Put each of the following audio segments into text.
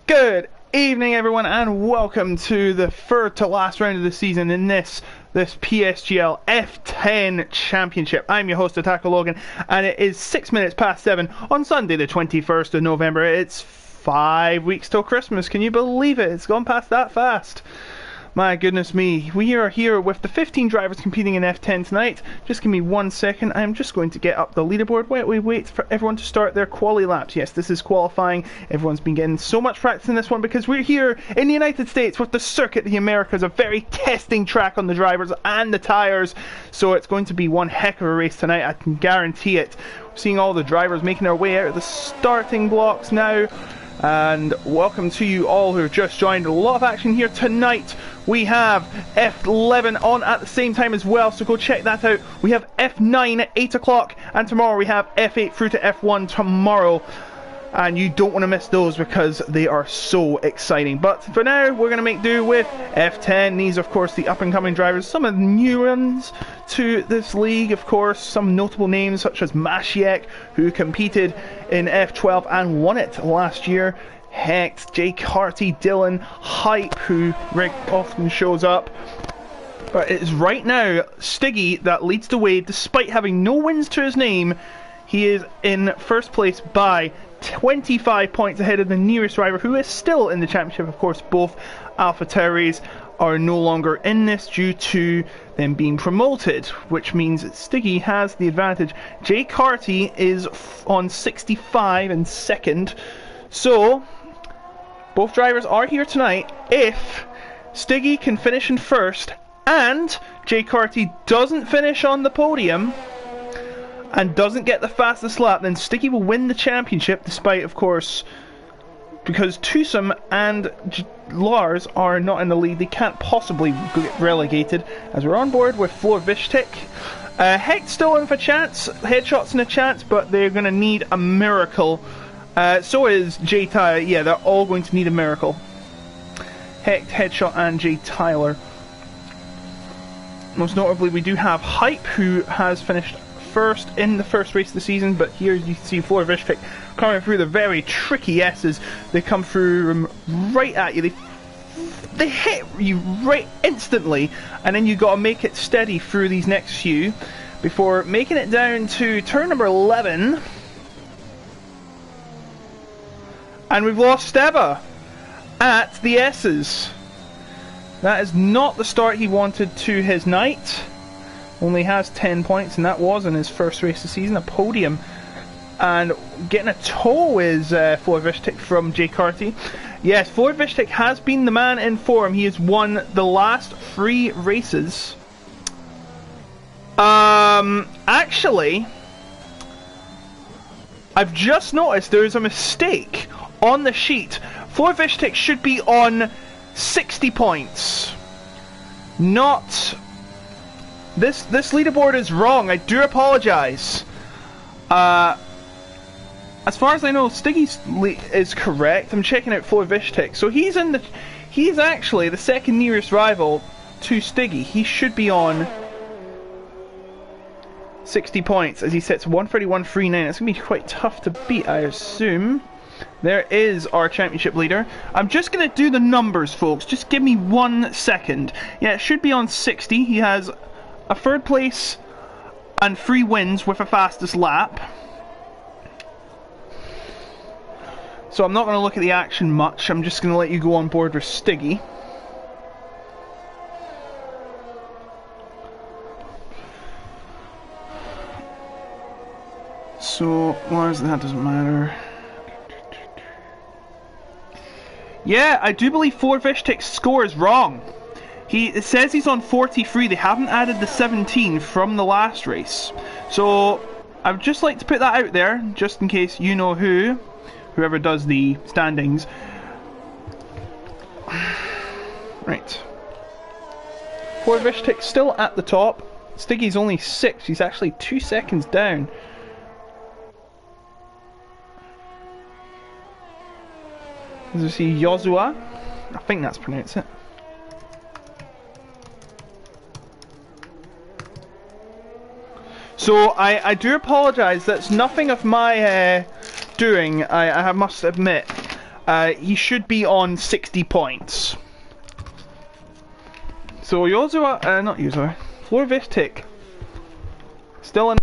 Good evening, everyone, and welcome to the third to last round of the season in this PSGL F10 Championship. I'm your host, Attacker Logan, and it is 6 minutes past 7 on Sunday, the 21st of November. It's 5 weeks till Christmas. Can you believe it? It's gone past that fast. My goodness me. We are here with the 15 drivers competing in F10 tonight. Just give me 1 second. I'm just going to get up the leaderboard while we wait for everyone to start their quali laps. Yes, this is qualifying. Everyone's been getting so much practice in this one because we're here in the United States with the Circuit of the Americas, a very testing track on the drivers and the tyres. So it's going to be one heck of a race tonight, I can guarantee it. We're seeing all the drivers making their way out of the starting blocks now. And welcome to you all who have just joined. A lot of action here tonight. We have F11 on at the same time as well, so go check that out. We have F9 at 8 o'clock, and tomorrow we have F8 through to F1 tomorrow. And you don't want to miss those because they are so exciting. But for now, we're going to make do with F10. These, of course, the up-and-coming drivers. Some of the new ones to this league, of course. Some notable names such as Mashiek, who competed in F12 and won it last year. Hecht, Jake Harty, Dylan, Hype, who often shows up. But it is right now Stiggy that leads the way despite having no wins to his name. He is in first place by 25 points ahead of the nearest rival, who is still in the championship. Of course, both AlphaTauris are no longer in this due to them being promoted, which means that Stiggy has the advantage. Jake Harty is on 65 and second. So, both drivers are here tonight. If Stiggy can finish in first and Jake Harty doesn't finish on the podium and doesn't get the fastest lap, then Sticky will win the championship, despite, of course, because Tusum and Lars are not in the lead, they can't possibly get relegated, as we're on board with Flor Vishtik. Hecht still in for a chance, Headshot's in a chance, but they're going to need a miracle. So is Jay Tyler. Yeah, they're all going to need a miracle. Hecht, Headshot, and Jay Tyler. Most notably, we do have Hype, who has finished first in the first race of the season, but here you see Flor Vishtik coming through the very tricky S's. They come through right at you. They hit you right instantly, and then you got to make it steady through these next few before making it down to turn number 11. And we've lost Steva at the S's. That is not the start he wanted to his night. Only has 10 points, and that was in his first race of the season, a podium. And getting a tow is Flor Vishtik from Jake Harty. Yes, Flor Vishtik has been the man in form. He has won the last 3 races. Actually, I've just noticed there is a mistake on the sheet. Flor Vishtik should be on 60 points. Not... This leaderboard is wrong. I do apologise. As far as I know, Stiggy is correct. I'm checking out Flor Vishtik. So he's actually the second nearest rival to Stiggy. He should be on 60 points as he sits 131.39. It's going to be quite tough to beat, I assume. There is our championship leader. I'm just going to do the numbers, folks. Just give me 1 second. Yeah, it should be on 60. He has a third place and 3 wins with a fastest lap. So I'm not going to look at the action much. I'm just going to let you go on board with Stiggy. So, Lars, that doesn't matter. Yeah, I do believe Flor Vishtik's score is wrong. It says he's on 43. They haven't added the 17 from the last race. So, I'd just like to put that out there, just in case you know whoever does the standings. Right. Flor Vishtik's still at the top. Stiggy's only 6. He's actually 2 seconds down. As you see, Yozua. I think that's pronounced it. So I do apologise. That's nothing of my doing. I must admit. he should be on 60 points. So Yozua, not Yozua, Florvistic, still in.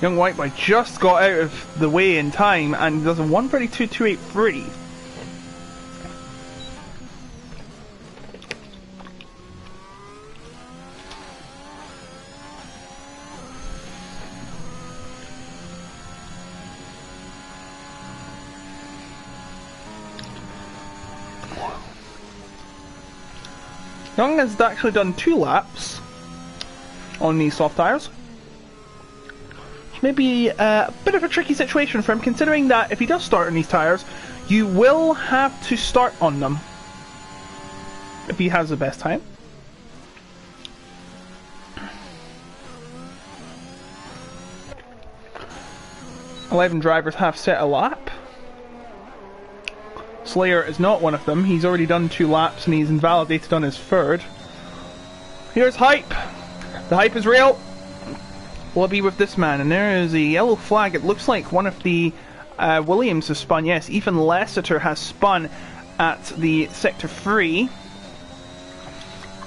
Young White Boy just got out of the way in time and does a 132.283. Young has actually done 2 laps on these soft tyres. Maybe a bit of a tricky situation for him, considering that if he does start on these tyres, you will have to start on them if he has the best time. "11 drivers have set a lap. Slayer is not one of them. He's already done 2 laps and he's invalidated on his 3rd. Here's Hype. The hype is real. Will it be with this man? And there is a yellow flag. It looks like one of the Williams has spun. Yes, Ethan Lessiter has spun at the sector 3.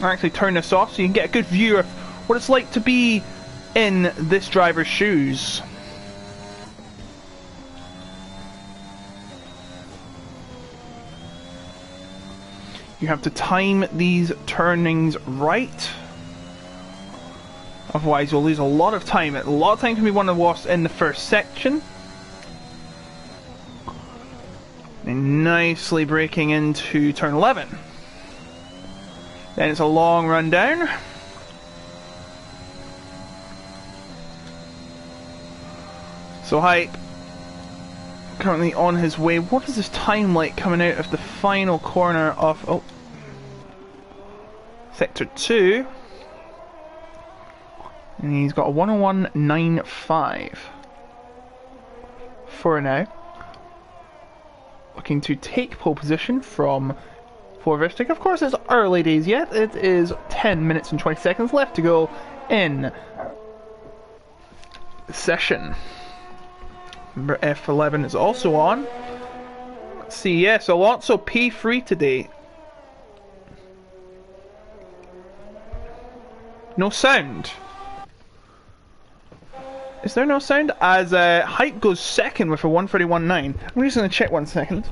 I'll actually turn this off so you can get a good view of what it's like to be in this driver's shoes. You have to time these turnings right. Otherwise you'll lose a lot of time. A lot of time can be won and lost in the first section. And nicely braking into turn 11. Then it's a long run down. So Hype currently on his way. What is his time like coming out of the final corner of sector 2? And he's got a 101.95 for now. Looking to take pole position from Florvistic. Of course, it's early days yet. It is 10 minutes and 20 seconds left to go in the session. Number F11 is also on. Let's see, yes, Alonso P3 today. No sound. Is there no sound? As Hype goes second with a 131.9. I'm just going to check 1 second.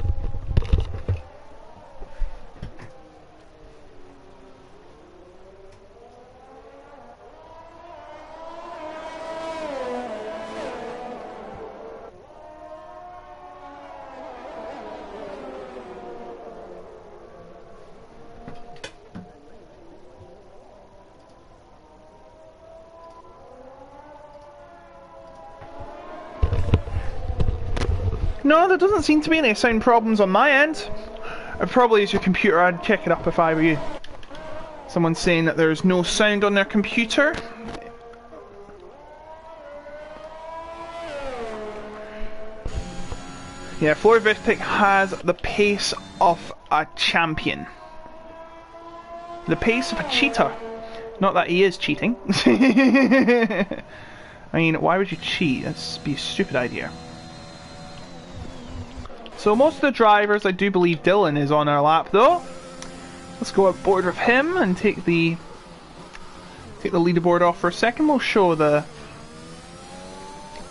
No, there doesn't seem to be any sound problems on my end. It probably is your computer. I'd check it up if I were you. Someone's saying that there's no sound on their computer. Yeah, Florvistic has the pace of a champion. The pace of a cheater. Not that he is cheating. I mean, why would you cheat? That'd be a stupid idea. So most of the drivers, I do believe Dylan is on our lap though. Let's go aboard with him and take the leaderboard off for a second. We'll show the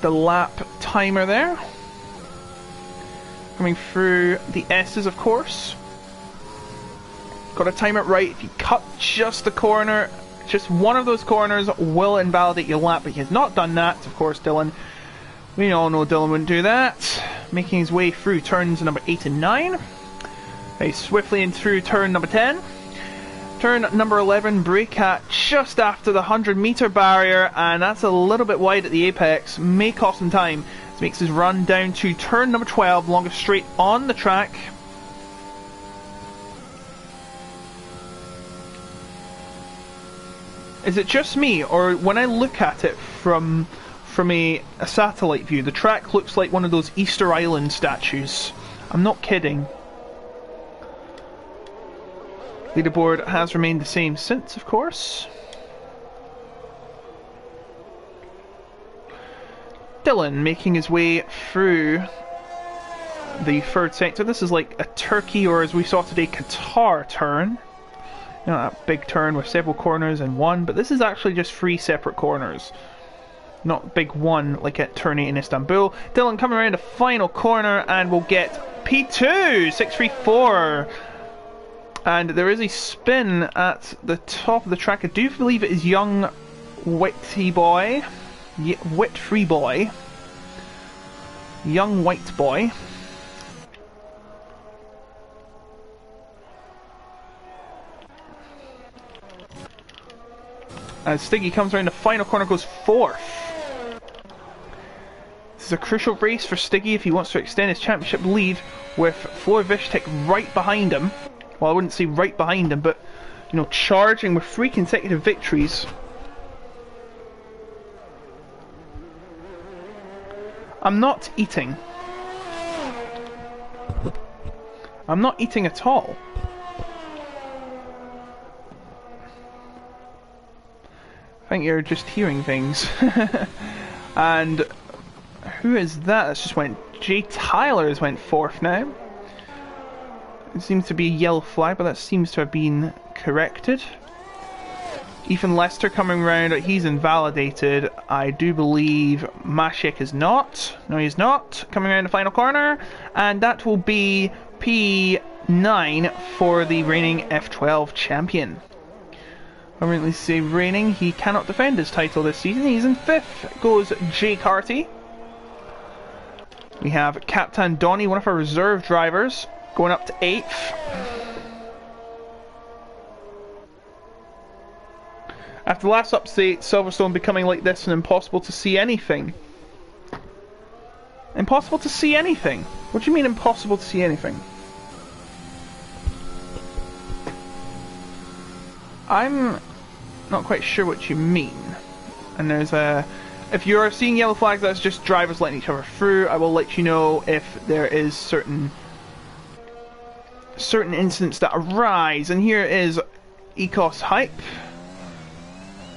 lap timer there. Coming through the S's, of course. Got to time it right. If you cut just the corner, just one of those corners will invalidate your lap, but he has not done that. Of course, Dylan. We all know Dylan wouldn't do that. Making his way through turns number 8 and 9. Very swiftly in through turn number 10. Turn number 11, brake at just after the 100-meter barrier, and that's a little bit wide at the apex. May cost him time. This makes his run down to turn number 12, longest straight on the track. Is it just me, or when I look at it from from a satellite view. The track looks like one of those Easter Island statues. I'm not kidding. Leaderboard has remained the same since, of course. Dylan making his way through the third sector. This is like a Turkey, or as we saw today, Qatar turn. You know, that big turn with several corners in one, but this is actually just 3 separate corners. Not big one like at Turn 8 in Istanbul. Dylan coming around the final corner and we'll get P2, 634. And there is a spin at the top of the track. I do believe it is young Witty Boy. Wit Free Boy. Young White Boy. As Stiggy comes around the final corner, goes 4th. This is a crucial race for Stiggy if he wants to extend his championship lead, with Flor Vishtek right behind him. Well, I wouldn't say right behind him, but, you know, charging with 3 consecutive victories. I'm not eating. I'm not eating at all. I think you're just hearing things. And who is that? That's just went. Jay Tyler has went 4th now. It seems to be a yellow flag, but that seems to have been corrected. Ethan Lester coming round. He's invalidated. I do believe Mashek is not. No, he's not. Coming around the final corner. And that will be P9 for the reigning F12 champion. I won't really say reigning. He cannot defend his title this season. He's in 5th. Goes Jay Carty. We have Captain Donny, one of our reserve drivers, going up to 8th. After the last update, Silverstone becoming like this and impossible to see anything. Impossible to see anything? What do you mean impossible to see anything? I'm not quite sure what you mean. And there's a... If you are seeing yellow flags, that's just drivers letting each other through. I will let you know if there is certain incidents that arise. And here is Ecos Hype,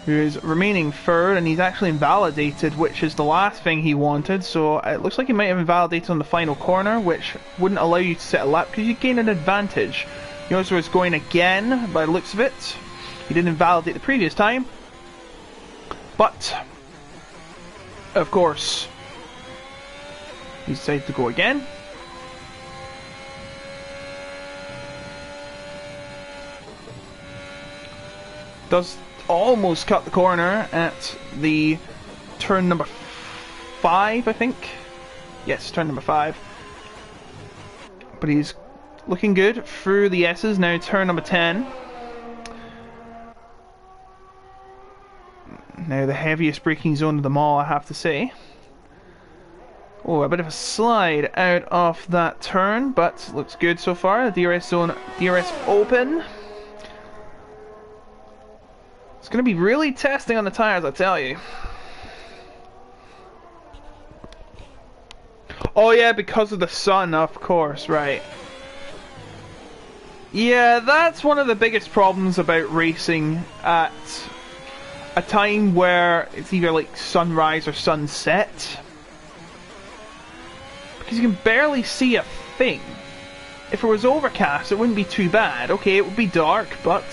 who is remaining 3rd, and he's actually invalidated, which is the last thing he wanted. So it looks like he might have invalidated on the final corner, which wouldn't allow you to set a lap because you gain an advantage. Yozo is going again by the looks of it. He didn't invalidate the previous time, but of course he decided to go again. Does almost cut the corner at the turn number 5, I think. Yes, turn number 5. But he's looking good through the S's. Now turn number 10. Now the heaviest braking zone of them all, I have to say. Oh, a bit of a slide out of that turn, but looks good so far. The DRS zone, DRS open. It's going to be really testing on the tyres, I tell you. Oh yeah, because of the sun, of course, right. Yeah, that's one of the biggest problems about racing at a time where it's either like sunrise or sunset. Because you can barely see a thing. If it was overcast, it wouldn't be too bad. Okay, it would be dark, but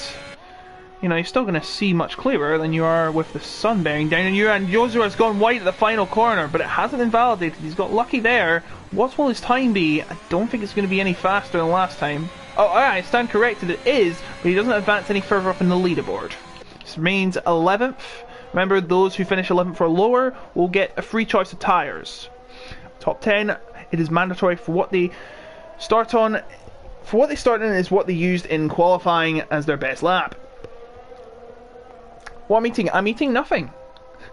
you know, you're still going to see much clearer than you are with the sun bearing down on you. And Yozo has gone white at the final corner, but it hasn't invalidated. He's got lucky there. What will his time be? I don't think it's going to be any faster than last time. Oh, I stand corrected, it is, but he doesn't advance any further up in the leaderboard. This remains 11th. Remember, those who finish 11th or lower will get a free choice of tyres. Top 10, it is mandatory for what they start on. For what they start in is what they used in qualifying as their best lap. What I'm eating? I'm eating nothing.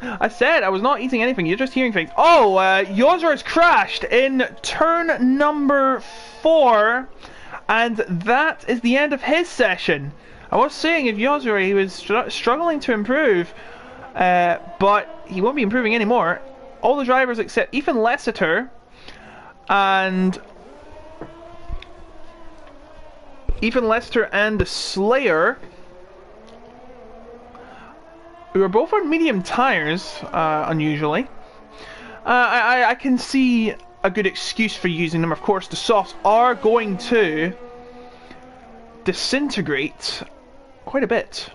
I said I was not eating anything. You're just hearing things. Oh, Yozer has crashed in turn number 4, and that is the end of his session. I was saying if Yozer, he was struggling to improve, but he won't be improving anymore. all the drivers except Ethan Lessiter and the Slayer, who are both on medium tires, unusually. I can see a good excuse for using them. Of course, the softs are going to disintegrate quite a bit.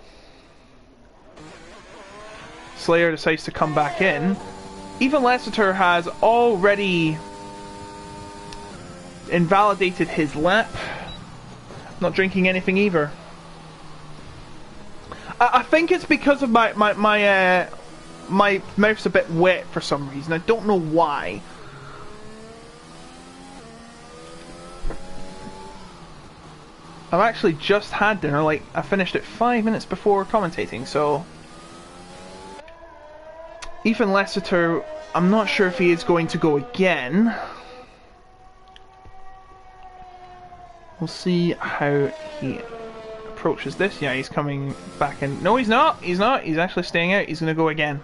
Slayer decides to come back in. Even Lessiter has already invalidated his lap. Not drinking anything either. I think it's because of my mouth's a bit wet for some reason. I don't know why. I've actually just had dinner. Like, I finished it 5 minutes before commentating, so Ethan Lessiter, I'm not sure if he is going to go again. We'll see how he approaches this. Yeah, he's coming back in. No, he's not. He's not. He's actually staying out. He's going to go again.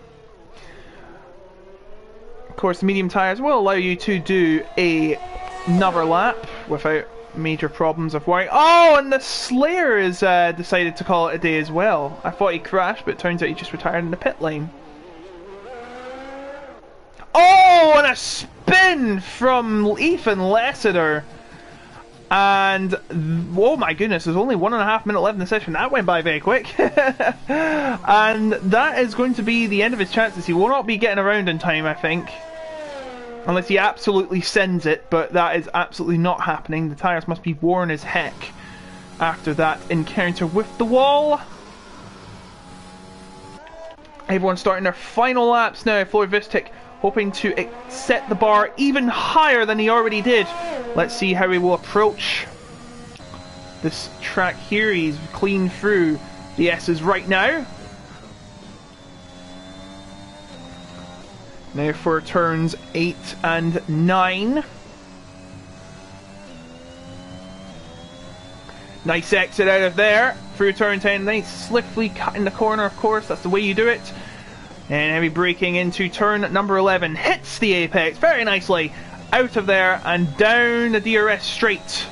Of course, the medium tires will allow you to do another lap without major problems of worry. Oh, and the Slayer has decided to call it a day as well. I thought he crashed, but it turns out he just retired in the pit lane. Oh, and a spin from Ethan Lessiter. And, oh my goodness, there's only 1.5 minutes left in the session. That went by very quick. And that is going to be the end of his chances. He will not be getting around in time, I think. Unless he absolutely sends it, but that is absolutely not happening. The tyres must be worn as heck after that encounter with the wall. Everyone's starting their final laps now. Floyd Vistic hoping to set the bar even higher than he already did. Let's see how he will approach this track here. He's clean through the S's right now. Now for turns 8 and 9. Nice exit out of there. Through turn 10. Nice swiftly cutting the corner, of course. That's the way you do it. And heavy braking into turn number 11. Hits the apex very nicely. Out of there and down the DRS straight.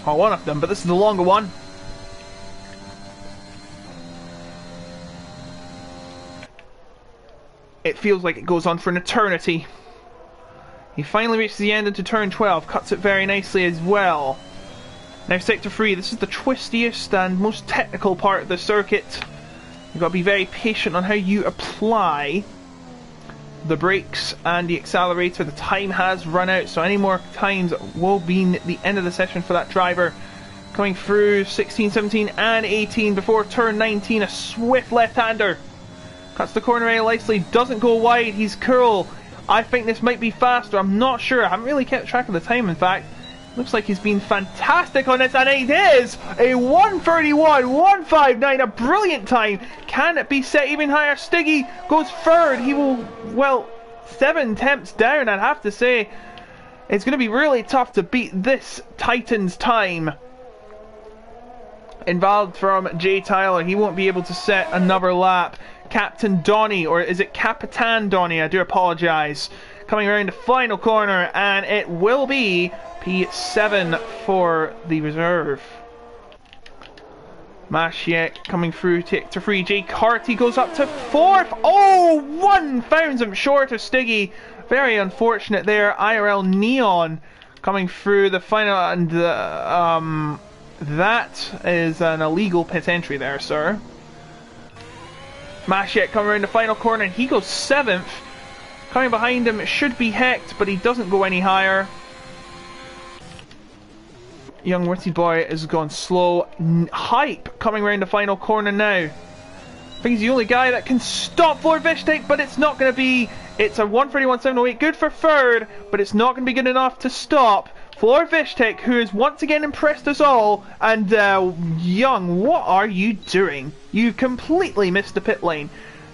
Oh, one of them, but this is the longer one. It feels like it goes on for an eternity. He finally reaches the end into turn 12. Cuts it very nicely as well. Now sector 3. This is the twistiest and most technical part of the circuit. You've got to be very patient on how you apply the brakes and the accelerator. The time has run out, so any more times will be the end of the session for that driver. Coming through 16, 17 and 18 before turn 19. A swift left-hander. Cuts the corner very nicely. Doesn't go wide. He's cool. I think this might be faster. I'm not sure. I haven't really kept track of the time, in fact. Looks like he's been fantastic on this, and it is a 1:31.159, a brilliant time. Can it be set even higher? Stiggy goes third. He will, well, 7 attempts down, I'd have to say. It's going to be really tough to beat this Titan's time. Invalid from Jay Tyler. He won't be able to set another lap. Captain Donny, or is it Capitan Donny? I do apologise. Coming around the final corner, and it will be P7 for the reserve. Mashiek coming through to free. Jay Carty goes up to 4th. Oh, 1 thousandth short of Stiggy. Very unfortunate there. IRL Neon coming through the final, and that is an illegal pit entry there, sir. Mashiek coming around the final corner, and he goes 7th. Coming behind him should be Hecht, but he doesn't go any higher. Young Witty Boy has gone slow. Hype coming around the final corner now. I think he's the only guy that can stop Floyd Vistic, but it's not going to be. It's a 1:31.708, good for third, but it's not going to be good enough to stop Floyd Vistic, who has once again impressed us all. And Young, what are you doing? You completely missed the pit lane.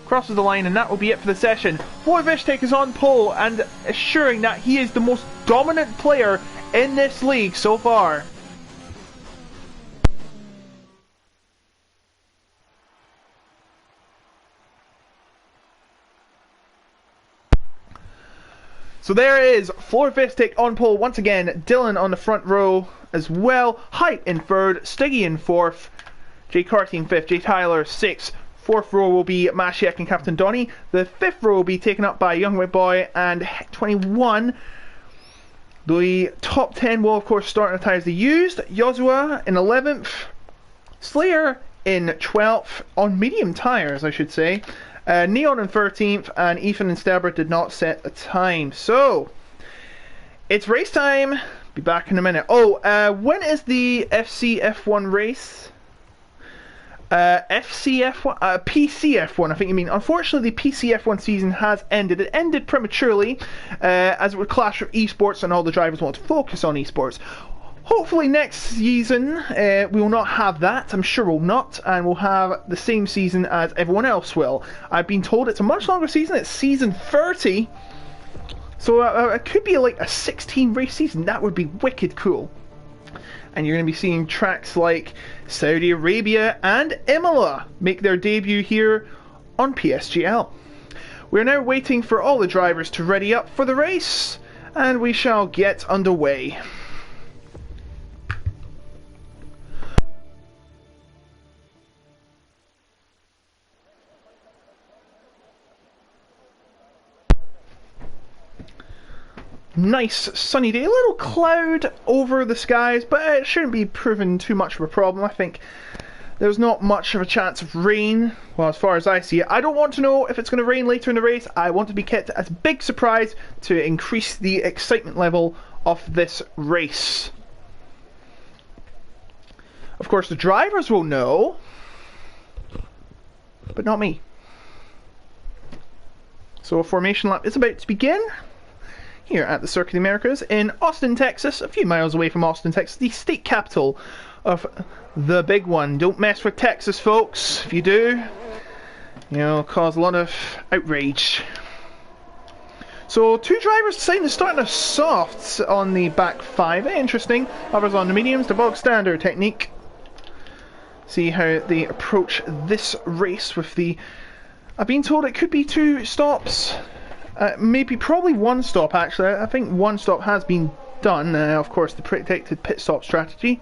Crosses the line, and that will be it for the session. Floyd Vistic is on pole and assuring that he is the most dominant player in this league so far. So there is Floor Vistic on pole once again, Dylan on the front row as well, Height in third, Stiggy in fourth, Jay Carty in fifth, Jay Tyler sixth. Fourth row will be Mashiak and Captain Donny. The fifth row will be taken up by Young White Boy and 21. The top 10 will of course start on the tyres they used. Yozua in 11th, Slayer in 12th, on medium tyres I should say. Neon in 13th, and Ethan and Stabber did not set a time. So, it's race time. Be back in a minute. Oh, when is the F1 race? FCF1? PCF1, I think you mean. Unfortunately, the PCF1 season has ended. It ended prematurely, as it would clash with esports, and all the drivers want to focus on esports. Hopefully next season we will not have that. I'm sure we'll not, and we'll have the same season as everyone else will. I've been told it's a much longer season. It's season 30, so it could be like a 16 race season. That would be wicked cool. And you're going to be seeing tracks like Saudi Arabia and Imola make their debut here on PSGL. We're now waiting for all the drivers to ready up for the race, and we shall get underway. Nice sunny day, a little cloud over the skies, but it shouldn't be proven too much of a problem. I think there's not much of a chance of rain, well, as far as I see it. I don't want to know if it's going to rain later in the race. I want to be kept as a big surprise to increase the excitement level of this race. Of course, the drivers will know, but not me. So a formation lap is about to begin here at the Circuit of the Americas in Austin, Texas, a few miles away from Austin, Texas, the state capital of the big one. Don't mess with Texas, folks. If you do, you know, cause a lot of outrage. So two drivers deciding to start in the softs on the back five. Interesting. Others on the mediums, the bog standard technique. See how they approach this race with the... I've been told it could be 2 stops. Probably 1 stop actually. I think 1 stop has been done. Of course, the protected pit stop strategy,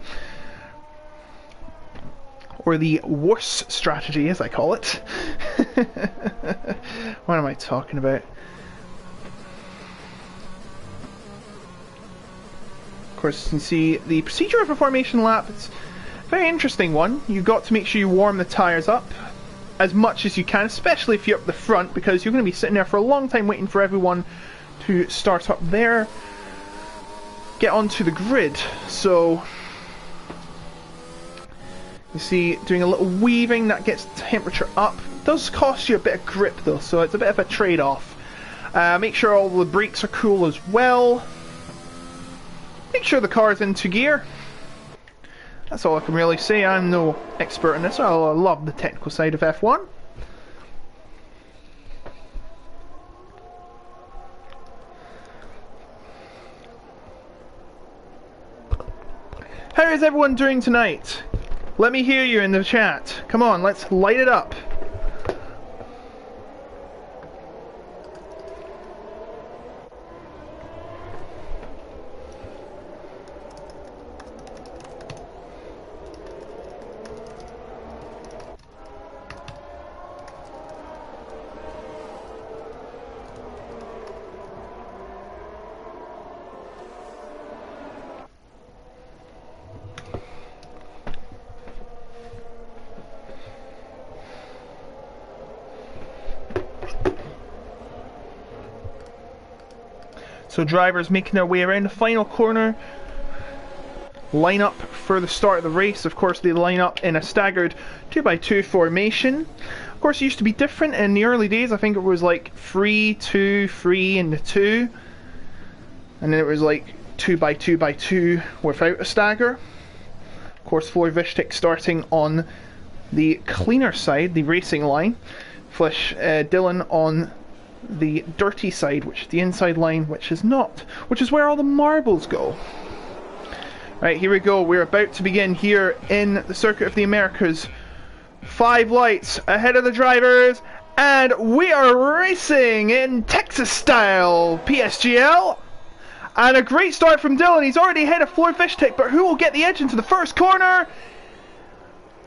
or the worse strategy as I call it. What am I talking about? Of course, you can see the procedure of a formation lap. It's a very interesting one. You've got to make sure you warm the tyres up as much as you can, especially if you're up the front, because you're going to be sitting there for a long time waiting for everyone to start up there, get onto the grid. So you see, doing a little weaving that gets temperature up. It does cost you a bit of grip though, so it's a bit of a trade-off. Make sure all the brakes are cool as well. Make sure the car is into gear. That's all I can really say. I'm no expert in this. I love the technical side of F1. How is everyone doing tonight? Let me hear you in the chat. Come on, let's light it up. So drivers making their way around the final corner, line up for the start of the race. Of course, they line up in a staggered 2x2 formation. Of course, it used to be different in the early days. I think it was like 3, 2, 3 and the 2, and then it was like 2x2x2 without a stagger. Of course, Floor Vistic starting on the cleaner side, the racing line. Dylan on the dirty side, which is the inside line, which is where all the marbles go. Right, here we go. We're about to begin here in the Circuit of the Americas. 5 lights ahead of the drivers, And we are racing in Texas style PSGL. And a great start from Dylan. He's already ahead of Floyd Fishtick, but who will get the edge into the first corner?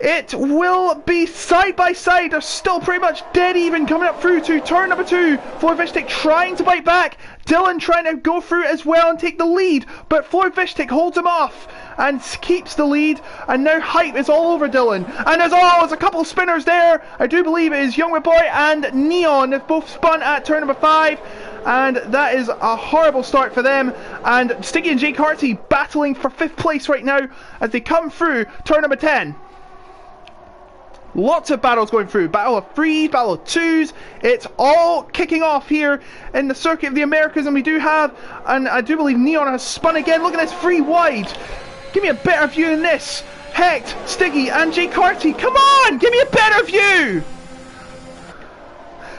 It will be side by side. They're still pretty much dead even coming up through to turn number 2. Floyd Fishtick trying to bite back. Dylan trying to go through as well and take the lead, but Floyd Fishtick holds him off and keeps the lead. And now hype is all over Dylan. And there's a couple of spinners there. I do believe it is Youngwood Boy and Neon have both spun at turn number 5. And that is a horrible start for them. And Stiggy and Jay Carty battling for 5th place right now as they come through turn number 10. Lots of battles going through. Battle of 3s, battle of 2s. It's all kicking off here in the circuit of the Americas. And we do have, and I do believe Neon has spun again. Look at this, 3 wide. Give me a better view than this. Hecht, Stiggy and Jay Carty. Come on, give me a better view.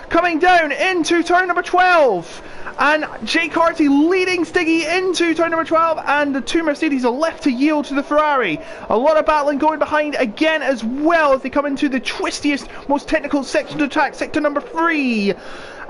Coming down into turn number 12. And Jay Carty leading Stiggy into turn number 12, and the 2 Mercedes are left to yield to the Ferrari. A lot of battling going behind again as well as they come into the twistiest, most technical section of the track, sector number 3.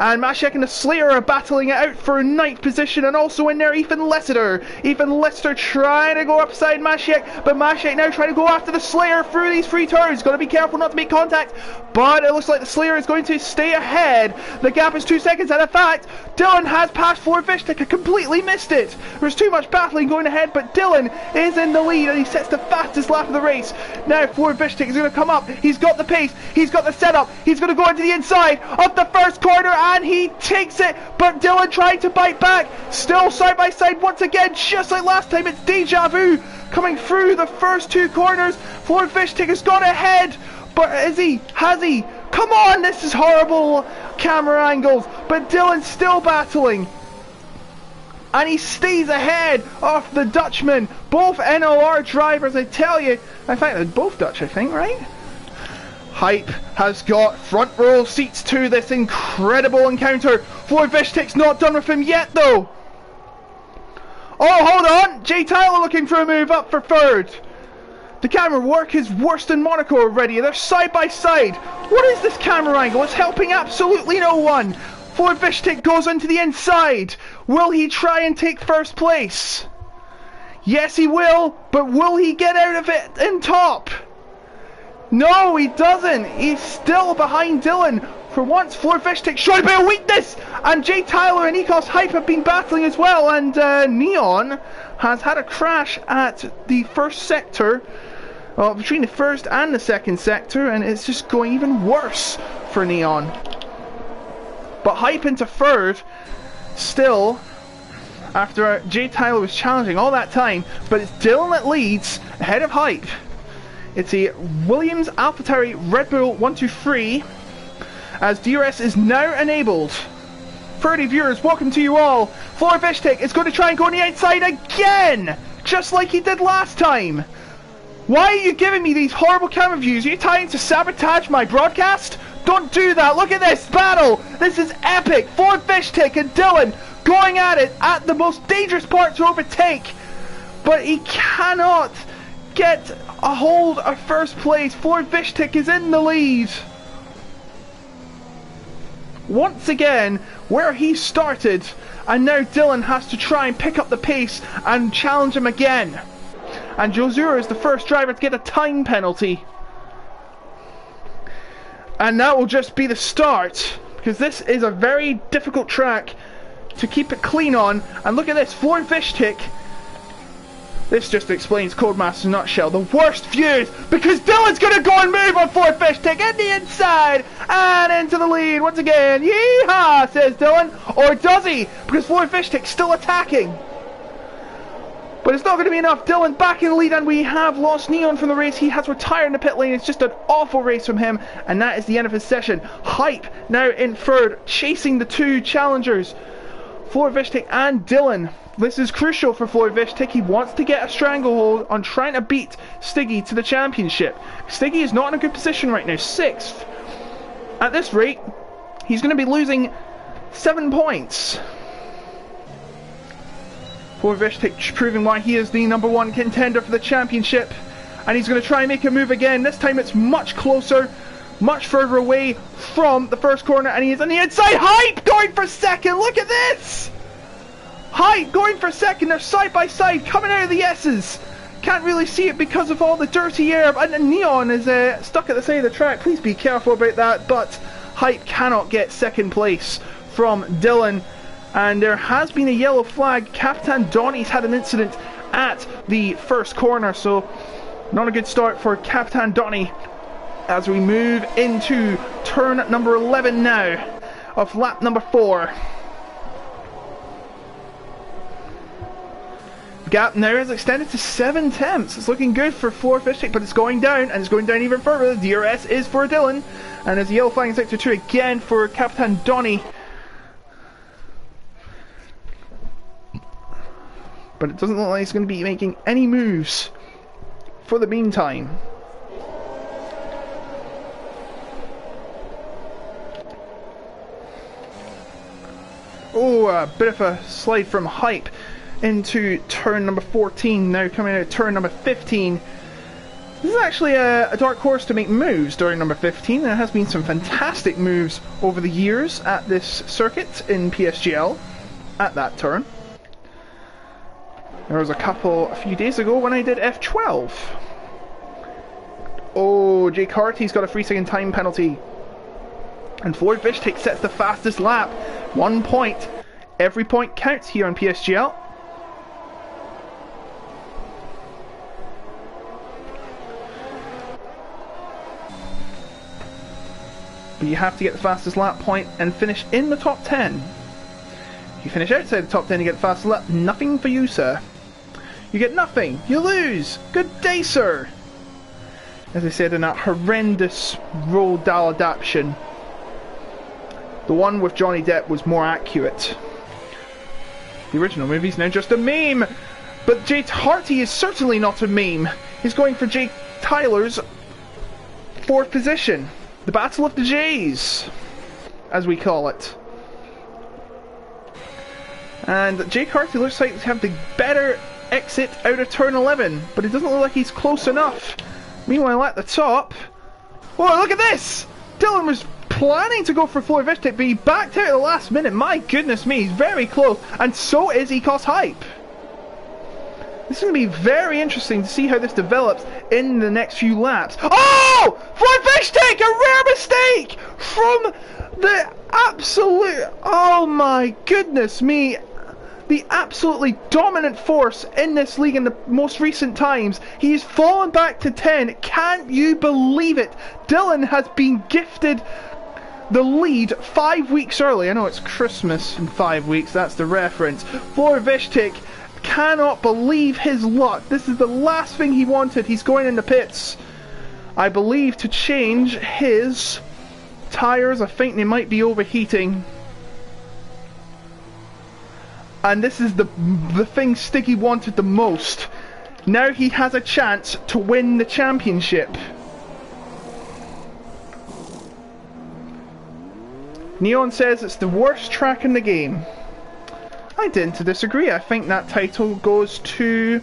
And Mashek and the Slayer are battling it out for 9th position, and also in there Ethan Lessiter. Ethan Lessiter trying to go upside Mashek, but Mashek now trying to go after the Slayer through these 3 turns. Got to be careful not to make contact, but it looks like the Slayer is going to stay ahead. The gap is 2 seconds, and in fact, Dylan has passed Floyd Fishtick. I completely missed it. There's too much battling going ahead, but Dylan is in the lead, and he sets the fastest lap of the race. Now Floyd Fishtick is going to come up. He's got the pace, he's got the setup, he's going to go into the inside of the first corner, and he takes it, but Dylan trying to bite back. Still side by side once again, just like last time. It's deja vu coming through the first 2 corners. Floyd Fishtick has gone ahead, but has he? Come on, this is horrible camera angles, but Dylan's still battling. And he stays ahead of the Dutchman. Both NLR drivers, I tell you. In fact, they're both Dutch, I think, right? Hype has got front row seats to this incredible encounter. Floyd Fishtick's not done with him yet, though. Oh, hold on. Jay Tyler looking for a move up for 3rd. The camera work is worse than Monaco already. They're side by side. What is this camera angle? It's helping absolutely no one. Floyd Fishtick goes into the inside. Will he try and take 1st place? Yes, he will. But will he get out of it in top? No, he doesn't. He's still behind Dylan. For once, Floyd Fishtick showed a bit of weakness. And Jay Tyler and Ecos Hype have been battling as well. And Neon has had a crash at the 1st sector. Well, between the 1st and the 2nd sector. And it's just going even worse for Neon. But Hype into 3rd. Still, after Jay Tyler was challenging all that time. But it's Dylan that leads ahead of Hype. It's a Williams AlphaTauri Red Bull 123 as DRS is now enabled. 30 viewers, welcome to you all. Floyd Fishtick is going to try and go on the outside again, just like he did last time. Why are you giving me these horrible camera views? Are you trying to sabotage my broadcast? Don't do that. Look at this battle. This is epic. Floyd Fishtick and Dylan going at it at the most dangerous part to overtake, but he cannot get a hold of 1st place. Floyd Fishtick is in the lead. Once again, where he started, and now Dylan has to try and pick up the pace and challenge him again. And Josura is the 1st driver to get a time penalty. And that will just be the start, because this is a very difficult track to keep it clean on. And look at this, Floyd Fishtick. This just explains Codemasters in a nutshell. The worst views, because Dylan's going to go and move on Floyd Fishtick in the inside and into the lead once again. Yeehaw, says Dylan. Or does he? Because Floyd Fishtick's still attacking. But it's not going to be enough. Dylan back in the lead, and we have lost Neon from the race. He has retired in the pit lane. It's just an awful race from him, and that is the end of his session. Hype now in 3rd, chasing the 2 challengers, Floyd Fishtick and Dylan. This is crucial for Floyd Fishtick. He wants to get a stranglehold on trying to beat Stiggy to the championship. Stiggy is not in a good position right now, 6th. At this rate, he's going to be losing 7 points. Floyd Fishtick proving why he is the #1 contender for the championship. And he's going to try and make a move again. This time it's much closer. much further away from the first corner, and he is on the inside. Hype going for second. Look at this. Hype going for second. They're side by side coming out of the S's. Can't really see it because of all the dirty air, and Neon is stuck at the side of the track. Please be careful about that, but Hype cannot get second place from Dylan, and there has been a yellow flag. Captain Donny's had an incident at the first corner, so not a good start for Captain Donny as we move into turn number 11 now of lap number 4. Gap now is extended to 7 tenths. It's looking good for Floor Fishtank, but it's going down, and it's going down even further. The DRS is for Dylan, and there's a yellow flag in sector 2 again for Captain Donny. But it doesn't look like he's going to be making any moves for the meantime. Oh, a bit of a slide from Hype into turn number 14, now coming out of turn number 15. This is actually a dark horse to make moves during number 15. There has been some fantastic moves over the years at this circuit in PSGL at that turn. There was a few days ago when I did F12. Oh, Jake Harty's got a 3-second time penalty. And Floor Fishtank sets the fastest lap. 1 point. Every point counts here on PSGL. But you have to get the fastest lap point and finish in the top 10. If you finish outside the top 10, you get the fastest lap. Nothing for you, sir. You get nothing. You lose. Good day, sir. As I said in that horrendous Roald Dahl adaptation, the one with Johnny Depp was more accurate. The original movie's now just a meme. But Jay Harty is certainly not a meme. He's going for Jay Tyler's 4th position. The Battle of the Jays, as we call it. And Jake Harty looks like to have the better exit out of turn 11, but it doesn't look like he's close enough. Meanwhile, at the top, oh, look at this! Dylan was planning to go for Floor Fishtank, but he backed out at the last minute. My goodness me, he's very close, and so is Ecos Hype. This is going to be very interesting to see how this develops in the next few laps. Oh! Floor Fishtank! A rare mistake from the absolute... Oh my goodness me. The absolutely dominant force in this league in the most recent times. He's fallen back to 10. Can't you believe it? Dylan has been gifted the lead 5 weeks early. I know it's Christmas in 5 weeks. That's the reference. Floor Fishtank cannot believe his luck. This is the last thing he wanted. He's going in the pits, I believe, to change his tyres. I think they might be overheating. And this is the thing Stiggy wanted the most. Now he has a chance to win the championship. Neon says it's the worst track in the game. I tend to disagree. I think that title goes to...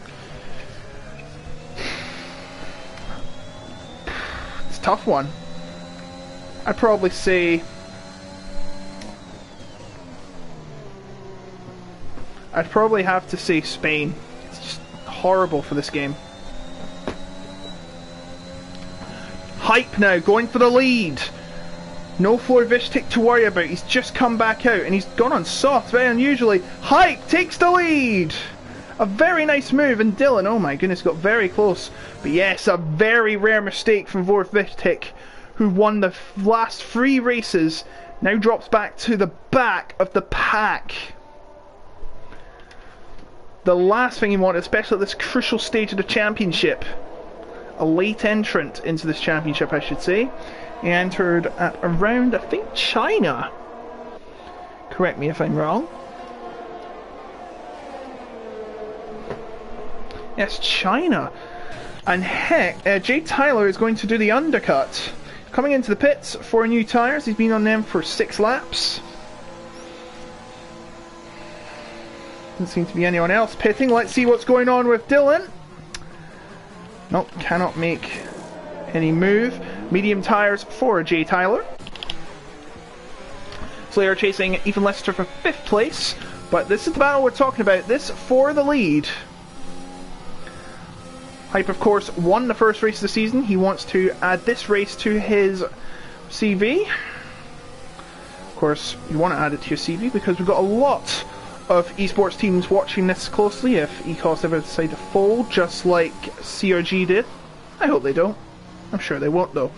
It's a tough one. I'd probably say... I'd probably have to say Spain. It's just horrible for this game. Hype now, going for the lead. No Floor Fishtank to worry about. He's just come back out and he's gone on soft, very unusually. Hype takes the lead. A very nice move, and Dylan, oh my goodness, got very close. But yes, a very rare mistake from Floor Fishtank, who won the last 3 races. Now drops back to the back of the pack. The last thing he wanted, especially at this crucial stage of the championship. A late entrant into this championship, I should say. He entered at around, I think, China. Correct me if I'm wrong. Yes, China. And heck, Jay Tyler is going to do the undercut. Coming into the pits for new tyres. He's been on them for 6 laps. Doesn't seem to be anyone else pitting. Let's see what's going on with Dylan. Nope, cannot make any move. Medium tyres for J. Tyler. Slayer chasing Ethan Lester for 5th place. But this is the battle we're talking about. This for the lead. Hype, of course, won the first race of the season. He wants to add this race to his CV. Of course, you want to add it to your CV because we've got a lot of esports teams watching this closely if ECOS ever decide to fold, just like CRG did. I hope they don't. I'm sure they won't, though.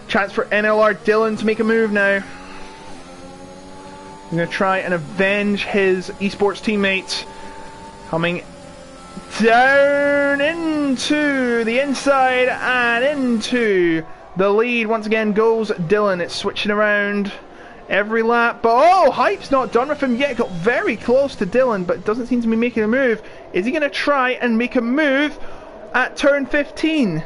Chance for NLR Dylan to make a move now. I'm going to try and avenge his esports teammate. Coming down into the inside and into the lead. Once again goes Dylan. It's switching around every lap. But oh, Hype's not done with him yet. Got very close to Dylan, but doesn't seem to be making a move. Is he going to try and make a move at turn 15?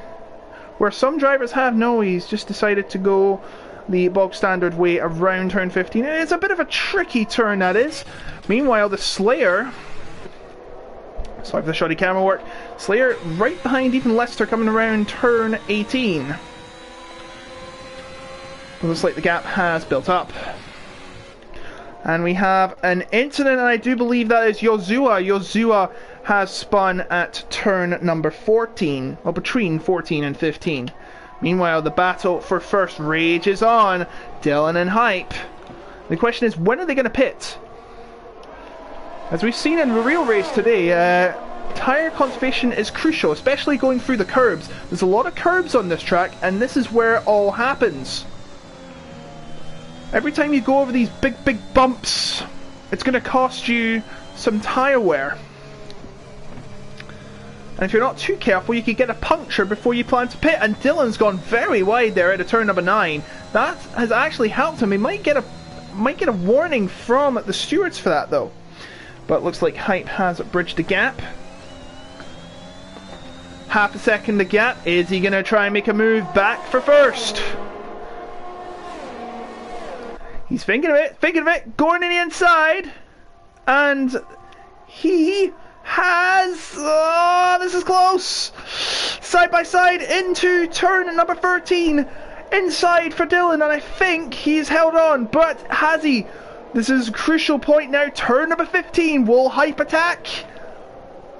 Where some drivers have. No, he's just decided to go the bog standard way around turn 15. It's a bit of a tricky turn, that is. Meanwhile, the Slayer, sorry for the shoddy camera work, Slayer right behind Ethan Lester coming around turn 18. It looks like the gap has built up. And we have an incident, and I do believe that is Yozua. Yozua has spun at turn number 14, or between 14 and 15. Meanwhile, the battle for first rages on. Dylan and Hype. The question is, when are they going to pit? As we've seen in the real race today, tyre conservation is crucial, especially going through the curbs. There's a lot of curbs on this track, and this is where it all happens. Every time you go over these big bumps, it's going to cost you some tyre wear. And if you're not too careful, you could get a puncture before you plan to pit. And Dylan's gone very wide there at a turn number 9. That has actually helped him. He might get a warning from the stewards for that, though. But looks like Hype has bridged the gap. Half a second the gap. Is he going to try and make a move back for first? He's thinking of it, going in the inside. And he has, oh, this is close, side by side into turn number 13, inside for Dylan, and I think he's held on, but has he? This is a crucial point now. Turn number 15, will Hype attack?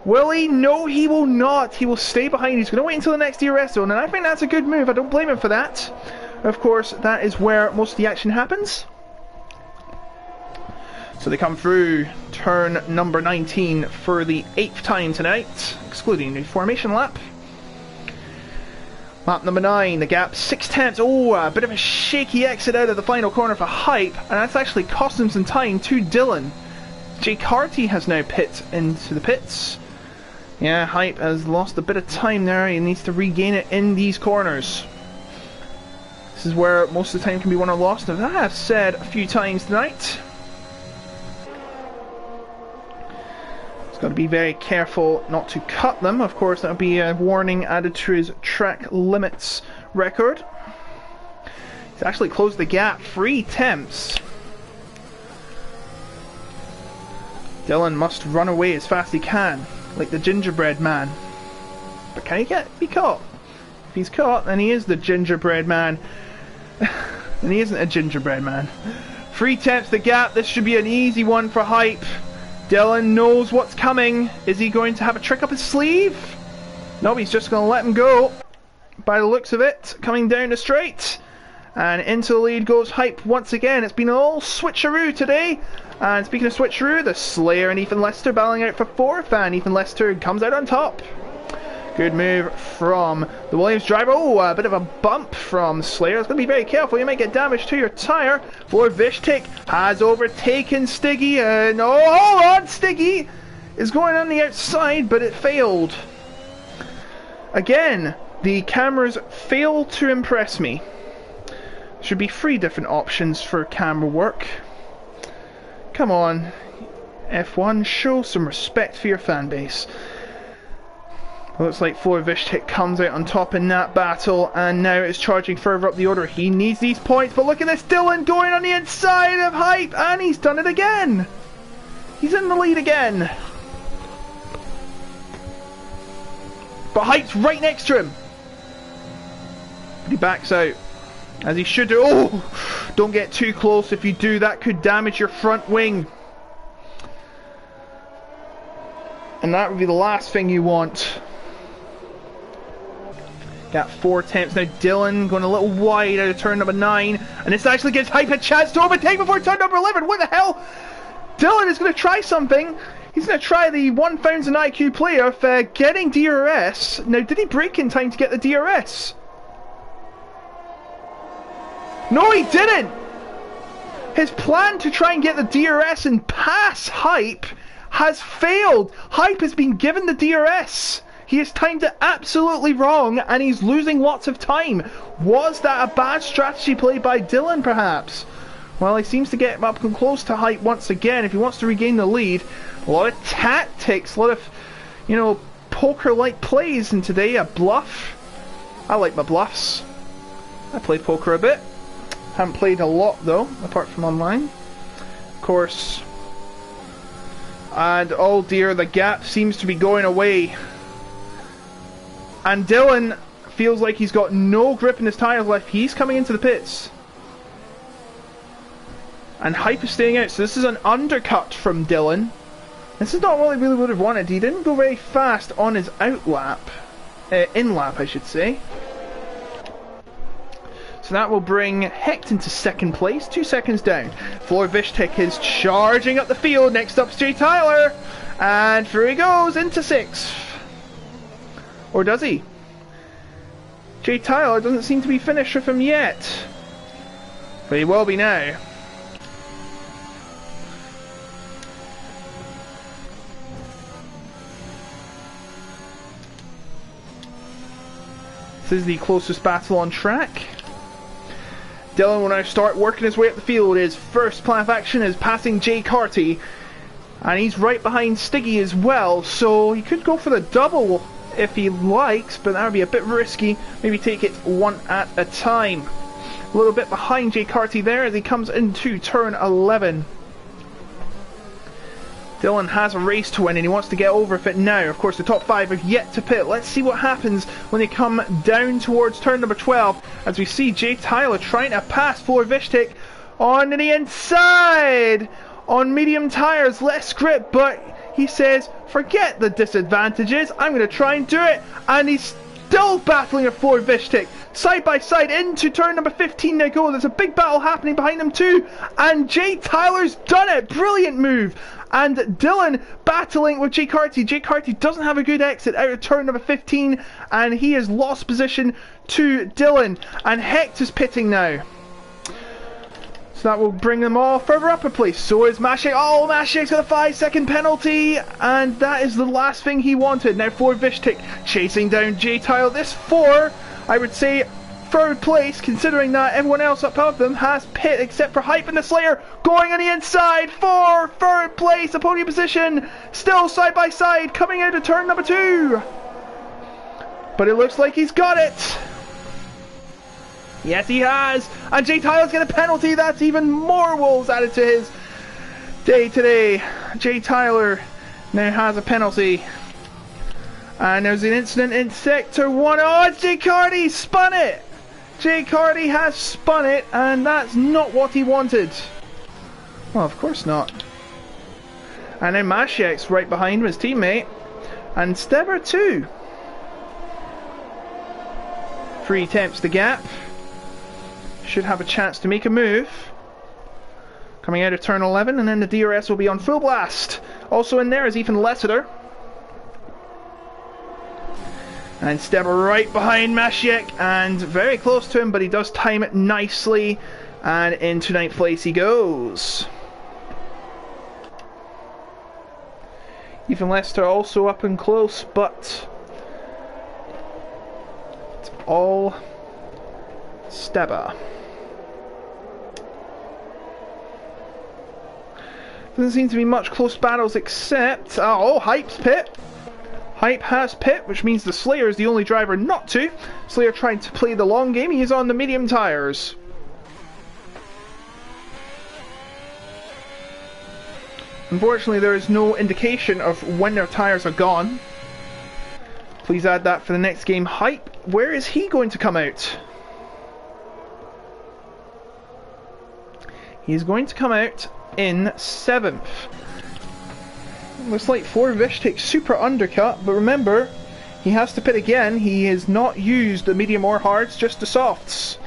Will he? No, he will not. He will stay behind. He's going to wait until the next DRS zone, and I think that's a good move. I don't blame him for that. Of course, that is where most of the action happens. So they come through turn number 19 for the 8th time tonight, excluding the formation lap. Lap number 9, the gap 6/10. Oh, a bit of a shaky exit out of the final corner for Hype, and that's actually cost him some time to Dylan. Jake Harty has now pit into the pits. Yeah, Hype has lost a bit of time there. He needs to regain it in these corners. This is where most of the time can be won or lost, as I have said a few times tonight. Got to be very careful not to cut them. Of course, that would be a warning added to his track limits record. He's actually closed the gap. 3 temps. Dylan must run away as fast as he can, like the gingerbread man. But can he be caught? If he's caught, then he is the gingerbread man. And he isn't a gingerbread man. 3 temps the gap. This should be an easy one for Hype. Dylan knows what's coming. Is he going to have a trick up his sleeve? No, he's just going to let him go. By the looks of it, coming down the straight. And into the lead goes Hype once again. It's been a little switcheroo today. And speaking of switcheroo, the Slayer and Ethan Lester battling out for 4th. And Ethan Lester comes out on top. Good move from the Williams driver. Oh, a bit of a bump from Slayer. It's going to be very careful. You might get damage to your tyre. Vishtik has overtaken Stiggy. No, hold on. Stiggy is going on the outside, but it failed. Again, the cameras fail to impress me. Should be 3 different options for camera work. Come on, F1, show some respect for your fan base. Looks like Vishtik comes out on top in that battle, and now it's charging further up the order. He needs these points, but look at this, Dylan going on the inside of Hype, and he's done it again. He's in the lead again. But Hype's right next to him. But He backs out, as he should do. Oh! Don't get too close. If you do, that could damage your front wing. And that would be the last thing you want. Got 4 attempts now. Dylan going a little wide out of turn number 9. And this actually gives Hype a chance to overtake before turn number 11. What the hell? Dylan is going to try something. He's going to try the 1000 IQ play of getting DRS. Now, did he brake in time to get the DRS? No, he didn't! His plan to try and get the DRS and pass Hype has failed. Hype has been given the DRS. He has timed it absolutely wrong and he's losing lots of time. Was that a bad strategy play by Dylan, perhaps? Well, he seems to get up and close to Hype once again if he wants to regain the lead. A lot of tactics, a lot of, you know, poker-like plays in today. A bluff. I like my bluffs. I play poker a bit. Haven't played a lot though, apart from online. Of course. And oh dear, the gap seems to be going away. And Dylan feels like he's got no grip in his tyres left. He's coming into the pits. And Hype is staying out, so this is an undercut from Dylan. This is not what he really would have wanted. He didn't go very fast on his outlap. In-lap, I should say. So that will bring Hecht into second place, 2 seconds down. Florvishtek is charging up the field. Next up's Jay Tyler. And through he goes into 6th. Or does he? Jay Tyler doesn't seem to be finished with him yet. But he will be now. This is the closest battle on track. Dylan will now start working his way up the field. His first plan of action is passing Jay Carty. And he's right behind Stiggy as well, so he could go for the double if he likes, but that would be a bit risky. Maybe take it one at a time. A little bit behind Jay Carty there as he comes into turn 11. Dylan has a race to win and he wants to get over with it now. Of course, the top 5 have yet to pit. Let's see what happens when they come down towards turn number 12 as we see Jay Tyler trying to pass Florvishtek on the inside. On medium tyres, less grip, but he says, forget the disadvantages, I'm going to try and do it. And he's still battling with Florvishtek. Side by side into turn number 15 they go. There's a big battle happening behind them too. And Jay Tyler's done it. Brilliant move. And Dylan battling with Jay Carty. Jay Carty doesn't have a good exit out of turn number 15. And he has lost position to Dylan. And Hecht is pitting now. So that will bring them all further up a place. So is Mashek. Oh, Mashek's got a 5-second penalty. And that is the last thing he wanted. Now Florvishtek chasing down Jay Tyler. This 4, I would say, third place, considering that everyone else up above them has pit except for Hype and the Slayer going on the inside for third place, a podium position, still side by side, coming out of turn number 2. But it looks like he's got it. Yes, he has. And Jay Tyler's got a penalty. That's even more wolves added to his day today. Jay Tyler now has a penalty. And there's an incident in sector 1. Oh, it's Jay Carty spun it. Jay Carty has spun it, and that's not what he wanted. Well, of course not. And then Mashek's right behind his teammate. And Steber too. 3 attempts the gap. Should have a chance to make a move. Coming out of turn 11, and then the DRS will be on full blast. Also in there is Ethan Lessiter. And Steber right behind Mashek, and very close to him, but he does time it nicely. And into 9th place he goes. Ethan Lessiter also up and close, but it's all Steber. Doesn't seem to be much close battles except... oh, Hype's pit. Hype has pit, which means the Slayer is the only driver not to. Slayer trying to play the long game. He is on the medium tyres. Unfortunately, there is no indication of when their tyres are gone. Please add that for the next game. Hype, where is he going to come out? He's going to come out in 7th. Looks like Florvish takes super undercut, but remember, he has to pit again. He has not used the medium or hards, just the softs.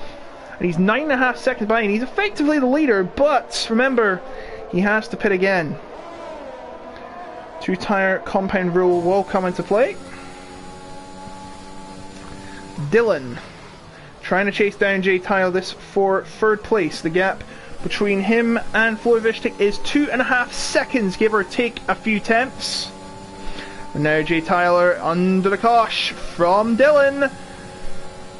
And he's 9.5 seconds behind. He's effectively the leader, but remember, he has to pit again. 2-tire compound rule will come into play. Dylan trying to chase down Jay Tyler for 3rd place. The gap between him and Florvish is 2.5 seconds, give or take a few tenths. And now Jay Tyler under the cosh from Dylan.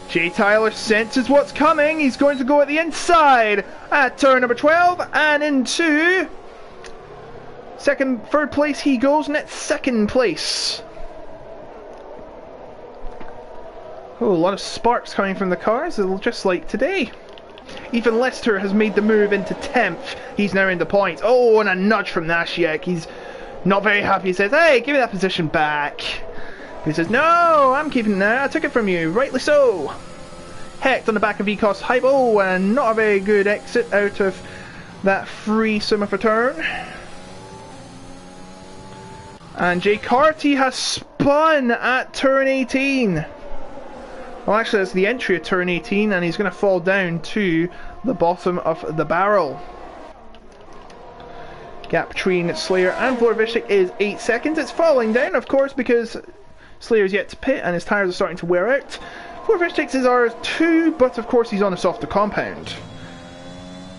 Jay Tyler senses what's coming. He's going to go at the inside at turn number 12 and into 3rd place he goes, and it's 2nd place. Oh, a lot of sparks coming from the cars, just like today. Even Lester has made the move into 10th. He's now into points. Oh, and a nudge from Nashiek. He's not very happy. He says, hey, give me that position back. He says, no, I'm keeping it now. I took it from you. Rightly so. Hecht on the back of Ecos Hype. Oh, and not a very good exit out of that free summer turn. And Jay Carty has spun at turn 18. Well, actually, that's the entry of turn 18, and he's going to fall down to the bottom of the barrel. Gap between Slayer and Florvish is 8 seconds. It's falling down, of course, because Slayer's yet to pit and his tyres are starting to wear out. Florvish is R2, but of course he's on a softer compound.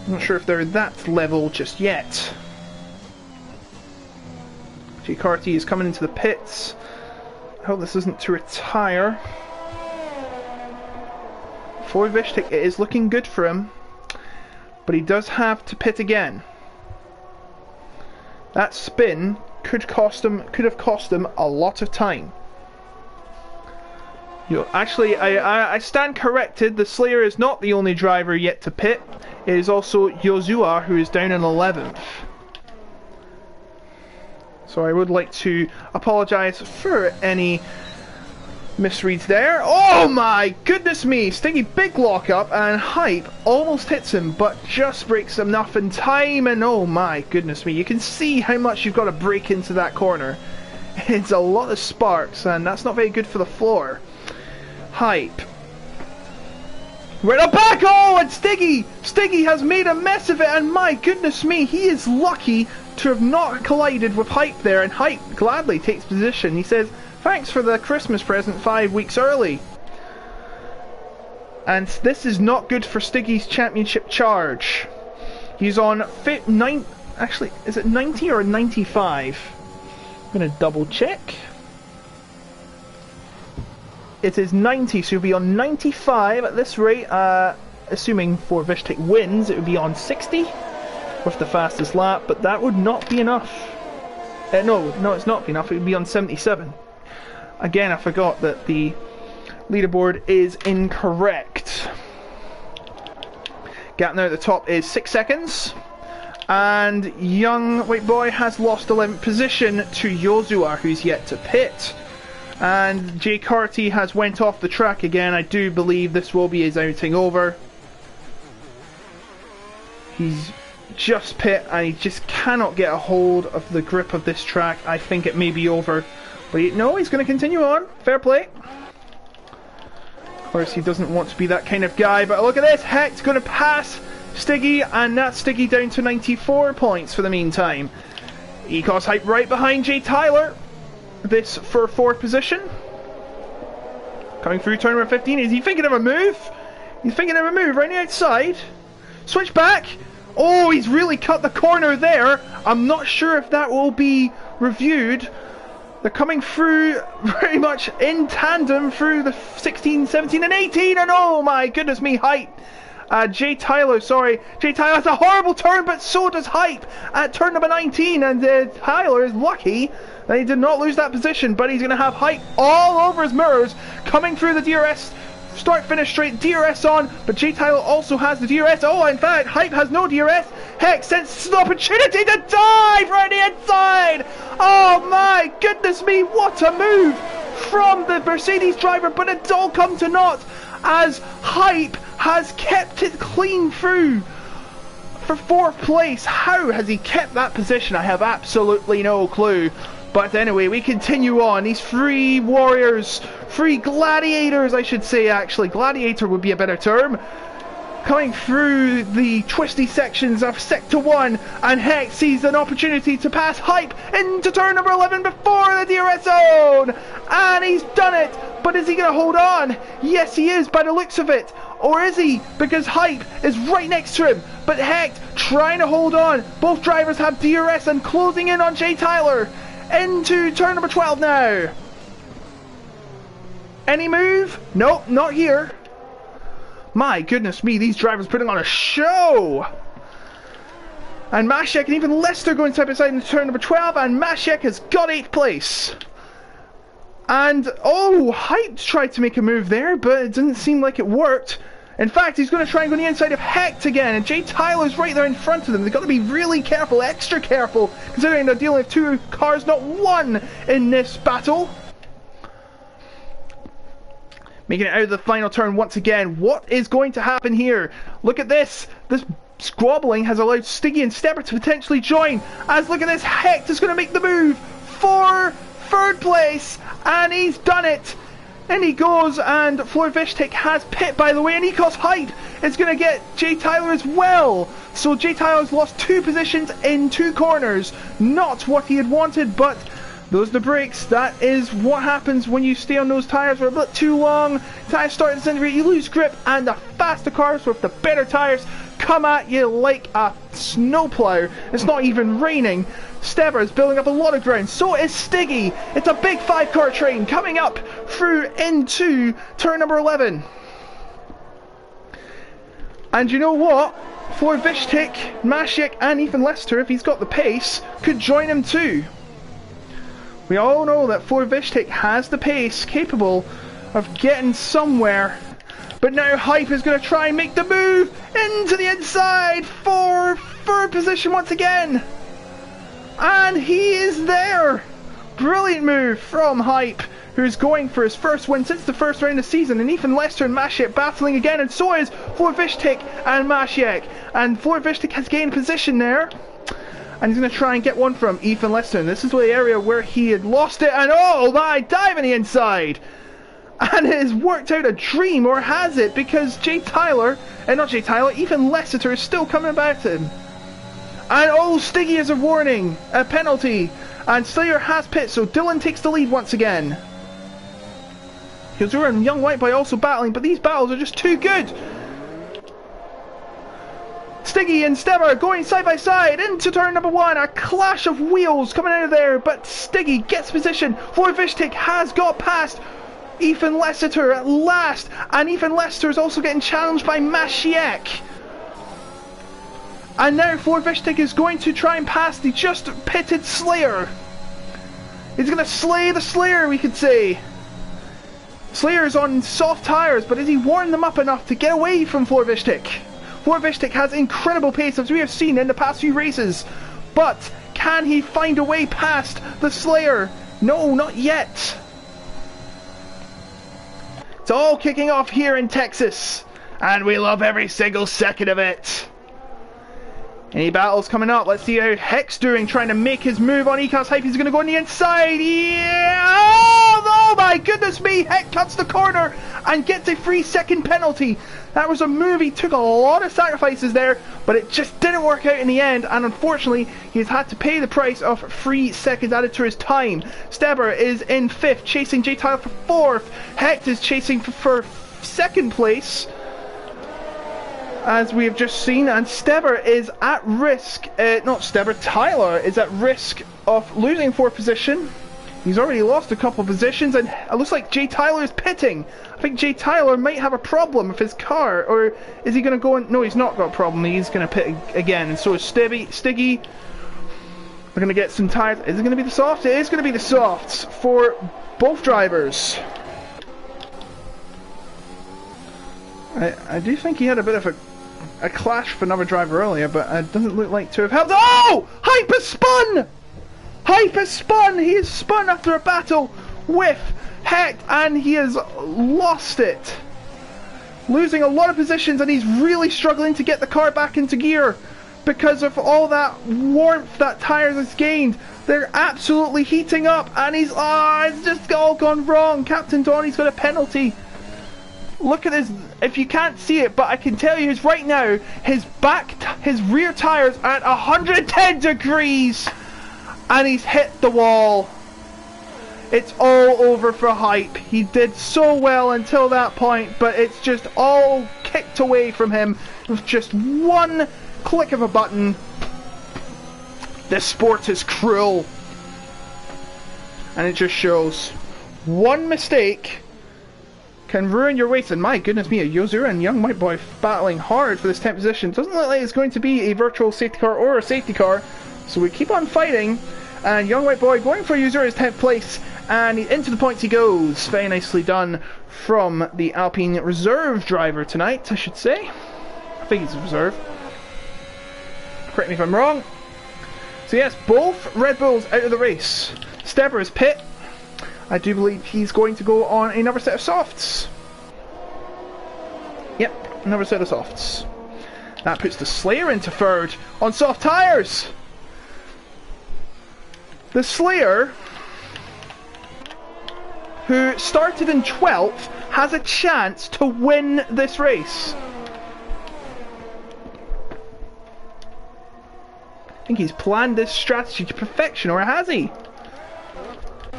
I'm not sure if they're that level just yet. Jay Carty is coming into the pits. I hope this isn't to retire. Florvish, it is looking good for him, but he does have to pit again. That spin could have cost him a lot of time. Actually, I stand corrected. The Slayer is not the only driver yet to pit. It is also Yozua, who is down in 11th. So I would like to apologise for any misreads there. Oh my goodness me! Stingy big lockup, and Hype almost hits him, but just breaks enough in time, and oh my goodness me, you can see how much you've got to break into that corner. It's a lot of sparks, and that's not very good for the floor. Hype. Right up back! Oh, and Stiggy has made a mess of it, and my goodness me, he is lucky to have not collided with Hype there, and Hype gladly takes position. He says, thanks for the Christmas present 5 weeks early. And this is not good for Stiggy's championship charge. He's on actually, is it 90 or 95? I'm going to double check. It is 90, so he'll be on 95 at this rate. Assuming Florvish wins, it would be on 60 with the fastest lap, but that would not be enough. No, it's not enough. It would be on 77. Again, I forgot that the leaderboard is incorrect. Gap now at the top is 6 seconds. And young white boy has lost 11th position to Yozua, who's yet to pit. And Jay Carty has went off the track again. I do believe this will be his outing over. He's just pit and he just cannot get a hold of the grip of this track. I think it may be over. But no, he's going to continue on. Fair play. Of course, he doesn't want to be that kind of guy. But look at this. Hecht's going to pass Stiggy, and that's Stiggy down to 94 points for the meantime. Ecos Hype right behind Jay Tyler. This for 4th position. Coming through turn number 15. Is he thinking of a move? He's thinking of a move right outside. Switch back. Oh, he's really cut the corner there. I'm not sure if that will be reviewed. They're coming through very much in tandem through the 16, 17 and 18, and oh my goodness me, Hype. Jay Tyler has a horrible turn, but so does Hype at turn number 19, and Tyler is lucky that he did not lose that position, but he's going to have Hype all over his mirrors, coming through the DRS, start finish straight, DRS on, but Jay Tyler also has the DRS. Oh, in fact, Hype has no DRS. Heck senses an opportunity to dive right the inside. Oh my goodness me, what a move from the Mercedes driver, but it's all come to naught as Hype has kept it clean through for 4th place. How has he kept that position? I have absolutely no clue. But anyway, we continue on. These three warriors, three gladiators, I should say, actually. Gladiator would be a better term. Coming through the twisty sections of Sector 1, and Heck sees an opportunity to pass Hype into turn number 11 before the DRS zone. And he's done it. But is he going to hold on? Yes, he is, by the looks of it. Or is he? Because Hype is right next to him. But Hecht trying to hold on. Both drivers have DRS and closing in on Jay Tyler. Into turn number 12 now. Any move? Nope, not here. My goodness me, these drivers putting on a show. And Mashek and even Lester going side by side into turn number 12. And Mashek has got 8th place. And, oh, Hype tried to make a move there, but it didn't seem like it worked. In fact, he's going to try and go on the inside of Hecht again, and Jay Tyler's right there in front of them. They've got to be really careful, extra careful, considering they're dealing with 2 cars, not 1 in this battle. Making it out of the final turn once again. What is going to happen here? Look at this. This squabbling has allowed Stiggy and Stepper to potentially join. As look at this, Hecht is going to make the move for 3rd place, and he's done it. And he goes, and Florvishtik has pit, by the way, and Ecos Hype is going to get Jay Tyler as well. So Jay Tyler's lost 2 positions in 2 corners. Not what he had wanted, but those are the brakes. That is what happens when you stay on those tyres for a bit too long. Tyres start to disintegrate, you lose grip, and the faster cars with the better tyres come at you like a snowplow. It's not even raining. Stever is building up a lot of ground, so is Stiggy. It's a big 5-car train coming up through into turn number 11. And you know what? Florvishtik, Mashik and even Lester, if he's got the pace, could join him too. We all know that Florvishtik has the pace capable of getting somewhere. But now Hype is going to try and make the move into the inside for 3rd position once again. And he is there. Brilliant move from Hype, who's going for his first win since the first round of the season. And even Lester and Mashek battling again, and so is Florvishtik and Mashek. And Florvishtik has gained position there. And he's going to try and get one from Ethan Lester. And this is the area where he had lost it. And oh my, dive in the inside. And it has worked out a dream, or has it? Because Jay Tyler, not Jay Tyler, even Lester is still coming about him. And oh, Stiggy is a warning, a penalty. And Slayer has pit, so Dylan takes the lead once again. Hillsura and Young White Boy also battling, but these battles are just too good. Stiggy and Stever going side by side into turn number 1. A clash of wheels coming out of there, but Stiggy gets position. Florvishtik has got past Ethan Lester at last, and Ethan Lester is also getting challenged by Mashiek. And now Florvishtik is going to try and pass the just pitted Slayer. He's going to slay the Slayer, we could say. Slayer's on soft tyres, but has he worn them up enough to get away from Florvishtik? Florvishtik has incredible pace, as we have seen in the past few races. But can he find a way past the Slayer? No, not yet. It's all kicking off here in Texas, and we love every single second of it. Any battles coming up? Let's see how Heck's doing, trying to make his move on Ecos Hype. He's going to go on the inside. Yeah! Oh my goodness me! Heck cuts the corner and gets a 3-second penalty. That was a move. He took a lot of sacrifices there, but it just didn't work out in the end. And unfortunately, he's had to pay the price of 3 seconds added to his time. Steber is in 5th, chasing Jay Tyler for 4th. Hecht is chasing for 2nd place, as we have just seen, and Steber is at risk, Tyler is at risk of losing 4th position. He's already lost a couple of positions, and it looks like Jay Tyler is pitting. I think Jay Tyler might have a problem with his car, or is he going to go in? No, he's not got a problem. He's going to pit again, and so is Stiggy. We're going to get some tires. Is it going to be the soft? It is going to be the softs for both drivers. I do think he had a bit of a clash with another driver earlier, but it doesn't look like to have helped. Oh! Hype has spun! Hype has spun! He has spun after a battle with Hecht, and he has lost it. Losing a lot of positions, and he's really struggling to get the car back into gear, because of all that warmth that tyres has gained. They're absolutely heating up, and it's just all gone wrong. Captain Donnie's got a penalty. Look at this, if you can't see it, but I can tell you right now, his rear tyres are at 110 degrees, and he's hit the wall. It's all over for hype. He did so well until that point, but it's just all kicked away from him with just one click of a button. This sport is cruel, and it just shows. One mistake can ruin your race, and my goodness me, Yozura and Young White Boy battling hard for this 10th position. Doesn't look like it's going to be a virtual safety car or a safety car, so we keep on fighting, and Young White Boy going for Yozura's 10th place, and into the points he goes. Very nicely done from the Alpine reserve driver tonight, I should say. I think he's a reserve. Correct me if I'm wrong. So yes, both Red Bulls out of the race. Steber is pit. I do believe he's going to go on another set of softs. Yep, another set of softs. That puts the Slayer into third on soft tyres. The Slayer, who started in 12th, has a chance to win this race. I think he's planned this strategy to perfection, or has he?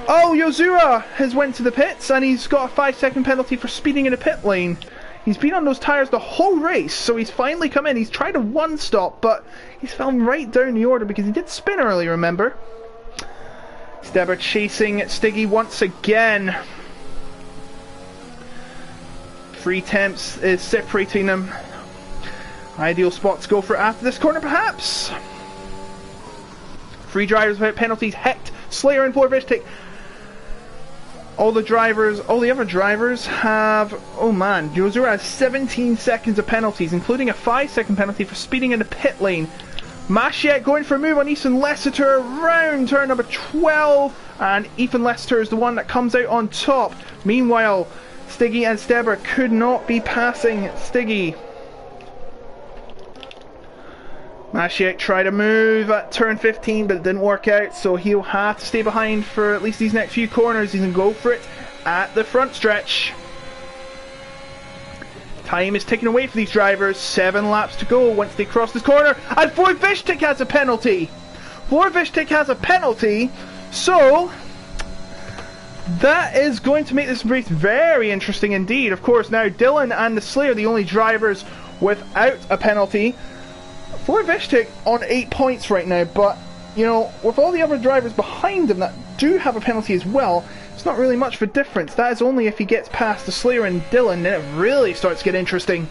Oh, Yozura has went to the pits, and he's got a 5-second penalty for speeding in a pit lane. He's been on those tyres the whole race, so he's finally come in. He's tried a one-stop, but he's fell right down the order because he did spin early, remember? Steber chasing Stiggy once again. 3 temps is separating them. Ideal spot to go for after this corner, perhaps. 3 drivers without penalties. Hecht, Slayer and Vorvishtik. All the other drivers have, oh man, Yozura has 17 seconds of penalties, including a 5-second penalty for speeding in the pit lane. Mashiek going for a move on Ethan Lessiter around turn number 12, and Ethan Lessiter is the one that comes out on top. Meanwhile, Stiggy and Steber could not be passing Stiggy. Mashiek tried a move at turn 15, but it didn't work out, so he'll have to stay behind for at least these next few corners. He can go for it at the front stretch. Time is ticking away for these drivers. 7 laps to go once they cross this corner, and Vorvishtik has a penalty. Vorvishtik has a penalty, so that is going to make this race very interesting indeed. Of course, now Dylan and the Slayer are the only drivers without a penalty. Vorvishtik on 8 points right now, but you know, with all the other drivers behind him that do have a penalty as well, it's not really much of a difference. That is only if he gets past the Slayer and Dylan, then it really starts to get interesting.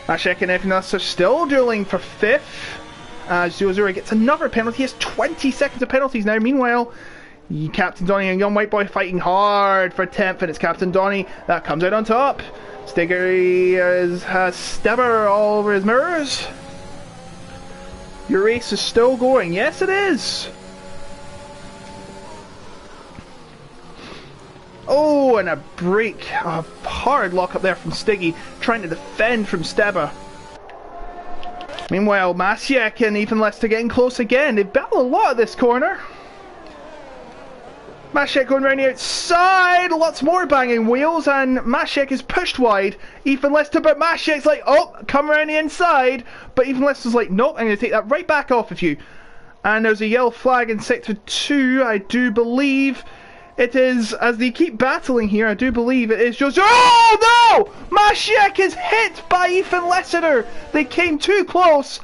Mashek and Efinas are still dueling for 5th. As Yozura gets another penalty. He has 20 seconds of penalties now. Meanwhile, Captain Donnie and Young White Boy fighting hard for 10th, and it's Captain Donnie that comes out on top. Stiggery has Steber all over his mirrors. Your race is still going. Yes, it is. Oh, and a break. A hard lock up there from Stiggy, trying to defend from Steber. Meanwhile, Masiek and Ethan Lester getting close again. They battle a lot at this corner. Masiek going around the outside, lots more banging wheels, and Masiek is pushed wide. Ethan Lester, but Masiek's like, oh, come around the inside. But Ethan Lester's like, nope, I'm going to take that right back off of you. And there's a yellow flag in sector 2, I do believe. It is, as they keep battling here, I do believe it is just... Oh no! Masiek is hit by Ethan Lessiter. They came too close.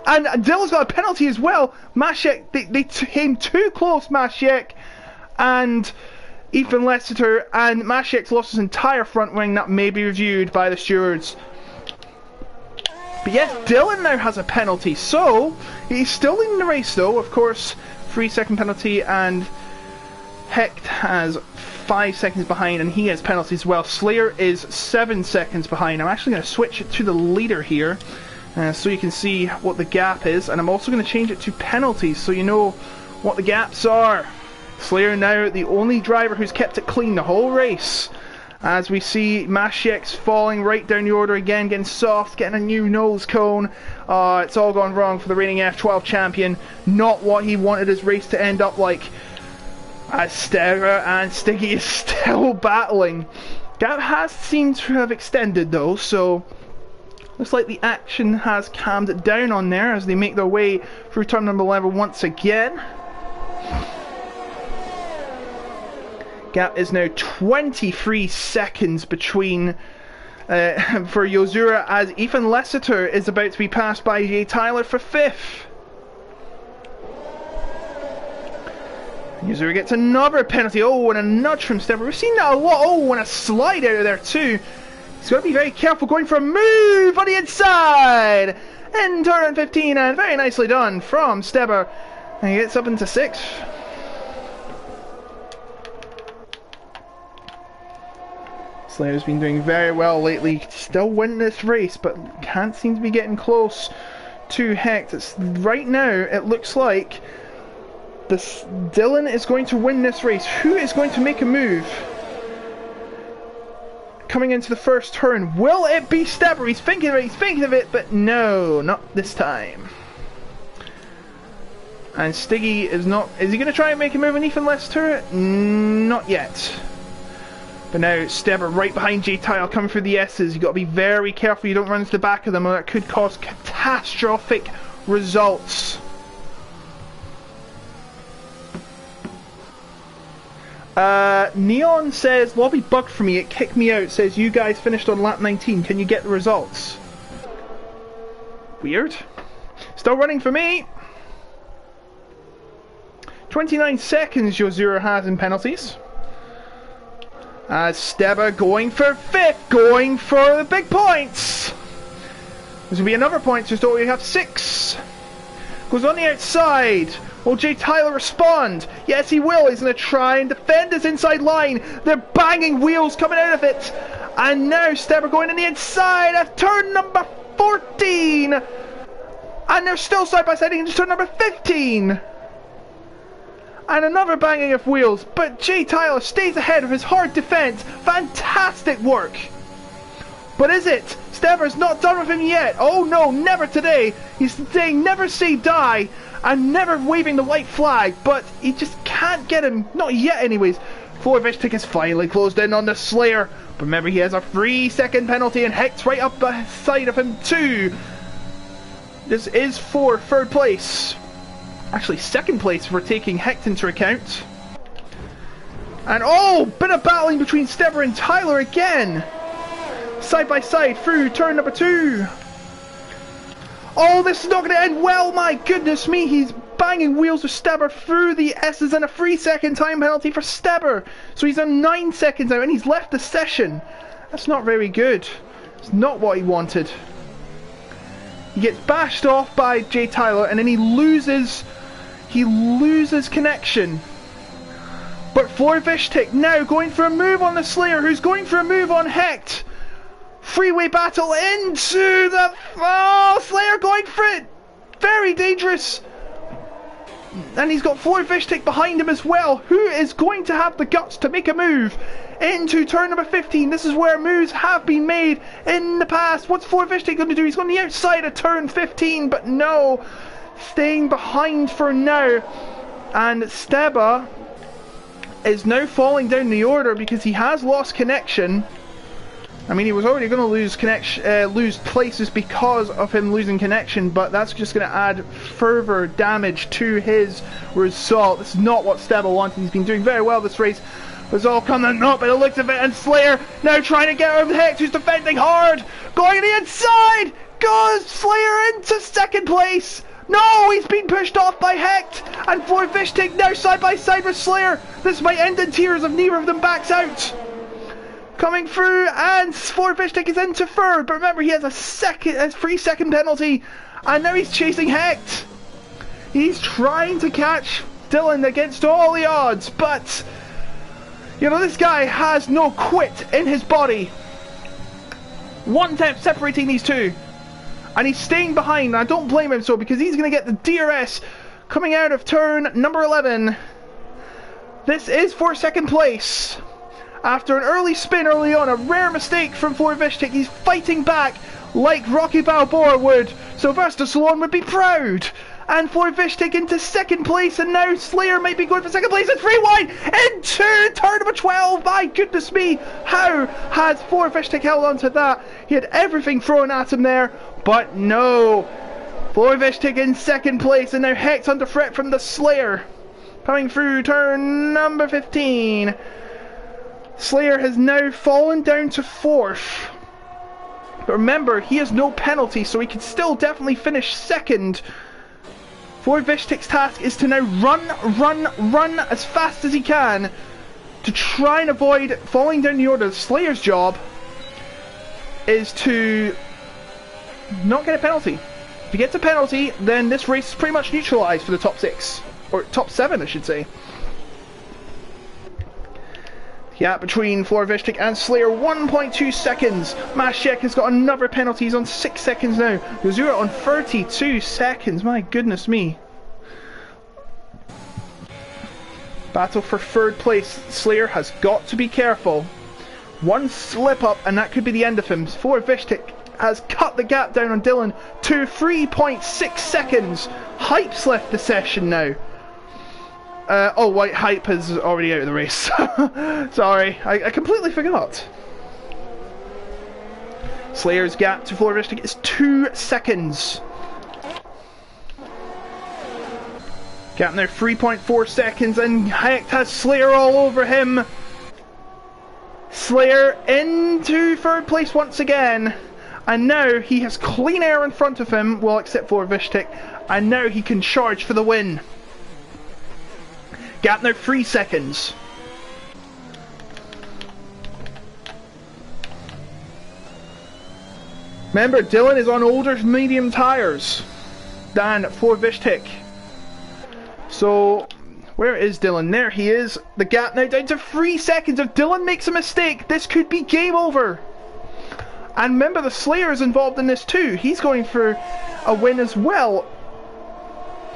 And Dylan's got a penalty as well. Masiek, they came too close, Masiek. And Ethan Lessiter, and Masiek's lost his entire front wing. That may be reviewed by the stewards. But yes, Dylan now has a penalty. So, he's still in the race though. Of course, 3-second penalty, and Hecht has 5 seconds behind, and he has penalties as well. Slayer is 7 seconds behind. I'm actually going to switch it to the leader here, so you can see what the gap is, and I'm also going to change it to penalties so you know what the gaps are. Slayer now the only driver who's kept it clean the whole race, As we see Masiek's falling right down the order again, getting soft, getting a new nose cone. It's all gone wrong for the reigning F12 champion. Not what he wanted his race to end up like. As Steber and Stiggy is still battling. Gap has seemed to have extended though, so looks like the action has calmed it down on there as they make their way through turn number 11 once again. Gap is now 23 seconds between for Yozura, as Ethan Lessiter is about to be passed by Jay Tyler for 5th. Yozura gets another penalty. Oh, and a nudge from Steber. We've seen that a lot. Oh, and a slide out of there too. He's got to be very careful going for a move on the inside. In turn 15, and very nicely done from Steber. And he gets up into 6th. Slayer's been doing very well lately. Still winning this race, but can't seem to be getting close to Hecht. Right now, it looks like Dylan is going to win this race. Who is going to make a move? Coming into the first turn, will it be Steber? He's thinking of it, but no, not this time. And Stiggy is not. Is he going to try and make a move on Ethan Lester? Not yet. But now Steber right behind Jay Tile coming through the S's. You've got to be very careful you don't run into the back of them, or that could cause catastrophic results. Neon says, lobby bugged for me, it kicked me out. Says, you guys finished on lap 19, can you get the results? Weird. Still running for me. 29 seconds Yozura has in penalties. As Steber going for 5th, going for the big points. There's going to be another point, just we have 6. Goes on the outside. Will Jay Tyler respond? Yes, he will. He's going to try and defend his inside line. They're banging wheels coming out of it. And now Steber going in the inside of turn number 14. And they're still side by side into turn number 15. And another banging of wheels, but Jay Tyler stays ahead of his hard defense. Fantastic work. But is it? Steber's not done with him yet. Oh no, never today. He's saying never say die and never waving the white flag, but he just can't get him. Not yet anyways. Florvishtik is finally closed in on the Slayer. But remember, he has a 3-second penalty and Hecht's right up beside of him too. This is for 3rd place. Actually, 2nd place if we're taking Hecht into account. And oh, bit of battling between Steber and Tyler again. Side by side through turn number 2. Oh, this is not going to end well. My goodness me, he's banging wheels with Steber through the S's, and a 3-second time penalty for Steber. So he's on 9 seconds now and he's left the session. That's not very good. It's not what he wanted. He gets bashed off by Jay Tyler and then he loses connection. But Florvishtik now going for a move on the Slayer, who's going for a move on Hecht. Freeway battle into the... Oh, Slayer going for it. Very dangerous. And he's got Florvishtik behind him as well. Who is going to have the guts to make a move into turn number 15? This is where moves have been made in the past. What's Florvishtik going to do? He's on the outside of turn 15, but no. Staying behind for now. And Steber is now falling down the order because he has lost connection. I mean, he was already going to lose places because of him losing connection, but that's just going to add further damage to his result. This is not what Steber wanted. He's been doing very well this race. It's all coming up by the looks of it, and Slayer now trying to get over the Hecht, who's defending hard. Going to the inside! Goes Slayer into 2nd place! No, he's been pushed off by Hecht, and Florvishtik now side by side with Slayer. This might end in tears if neither of them backs out. Coming through, and Florvishtik is into 3rd, but remember he has a 3-second penalty, and now he's chasing Hecht. He's trying to catch Dylan against all the odds, but you know, this guy has no quit in his body. 1 tenth separating these two. And he's staying behind. I don't blame him so, because he's going to get the DRS coming out of turn number 11. This is for 2nd place. After an early spin early on, a rare mistake from Florvishtik, he's fighting back like Rocky Balboa would. Sylvester Stallone would be proud. And Florvishtik into second place, and now Slayer might be going for second place. It's 3 wide into turn number 12. My goodness me, how has Florvishtik held on to that? He had everything thrown at him there, but no. Florvishtik in second place, and now Hex under threat from the Slayer. Coming through turn number 15. Slayer has now fallen down to 4th. But remember, he has no penalty, so he can still definitely finish second. Florvishtik's task is to now run as fast as he can to try and avoid falling down the order. Slayer's job is to not get a penalty. If he gets a penalty, then this race is pretty much neutralised for the top 6. Or top 7, I should say. Yeah, between Florvishtik and Slayer, 1.2 seconds. Mashek has got another penalty. He's on 6 seconds now. Yozura on 32 seconds. My goodness me. Battle for 3rd place. Slayer has got to be careful. One slip up and that could be the end of him. Florvishtik has cut the gap down on Dylan to 3.6 seconds. Hype's left the session now. Oh, wait, Hype is already out of the race. Sorry, I completely forgot. Slayer's gap to Florvishtik is 2 seconds. Gap now 3.4 seconds, and Hecht has Slayer all over him. Slayer into 3rd place once again. And now he has clean air in front of him, well, except Florvishtik. And now he can charge for the win. Gap now 3 seconds. Remember, Dylan is on older medium tyres than Florvishtik. So, where is Dylan? There he is. The gap now down to 3 seconds. If Dylan makes a mistake, this could be game over. And remember, the Slayer is involved in this too. He's going for a win as well.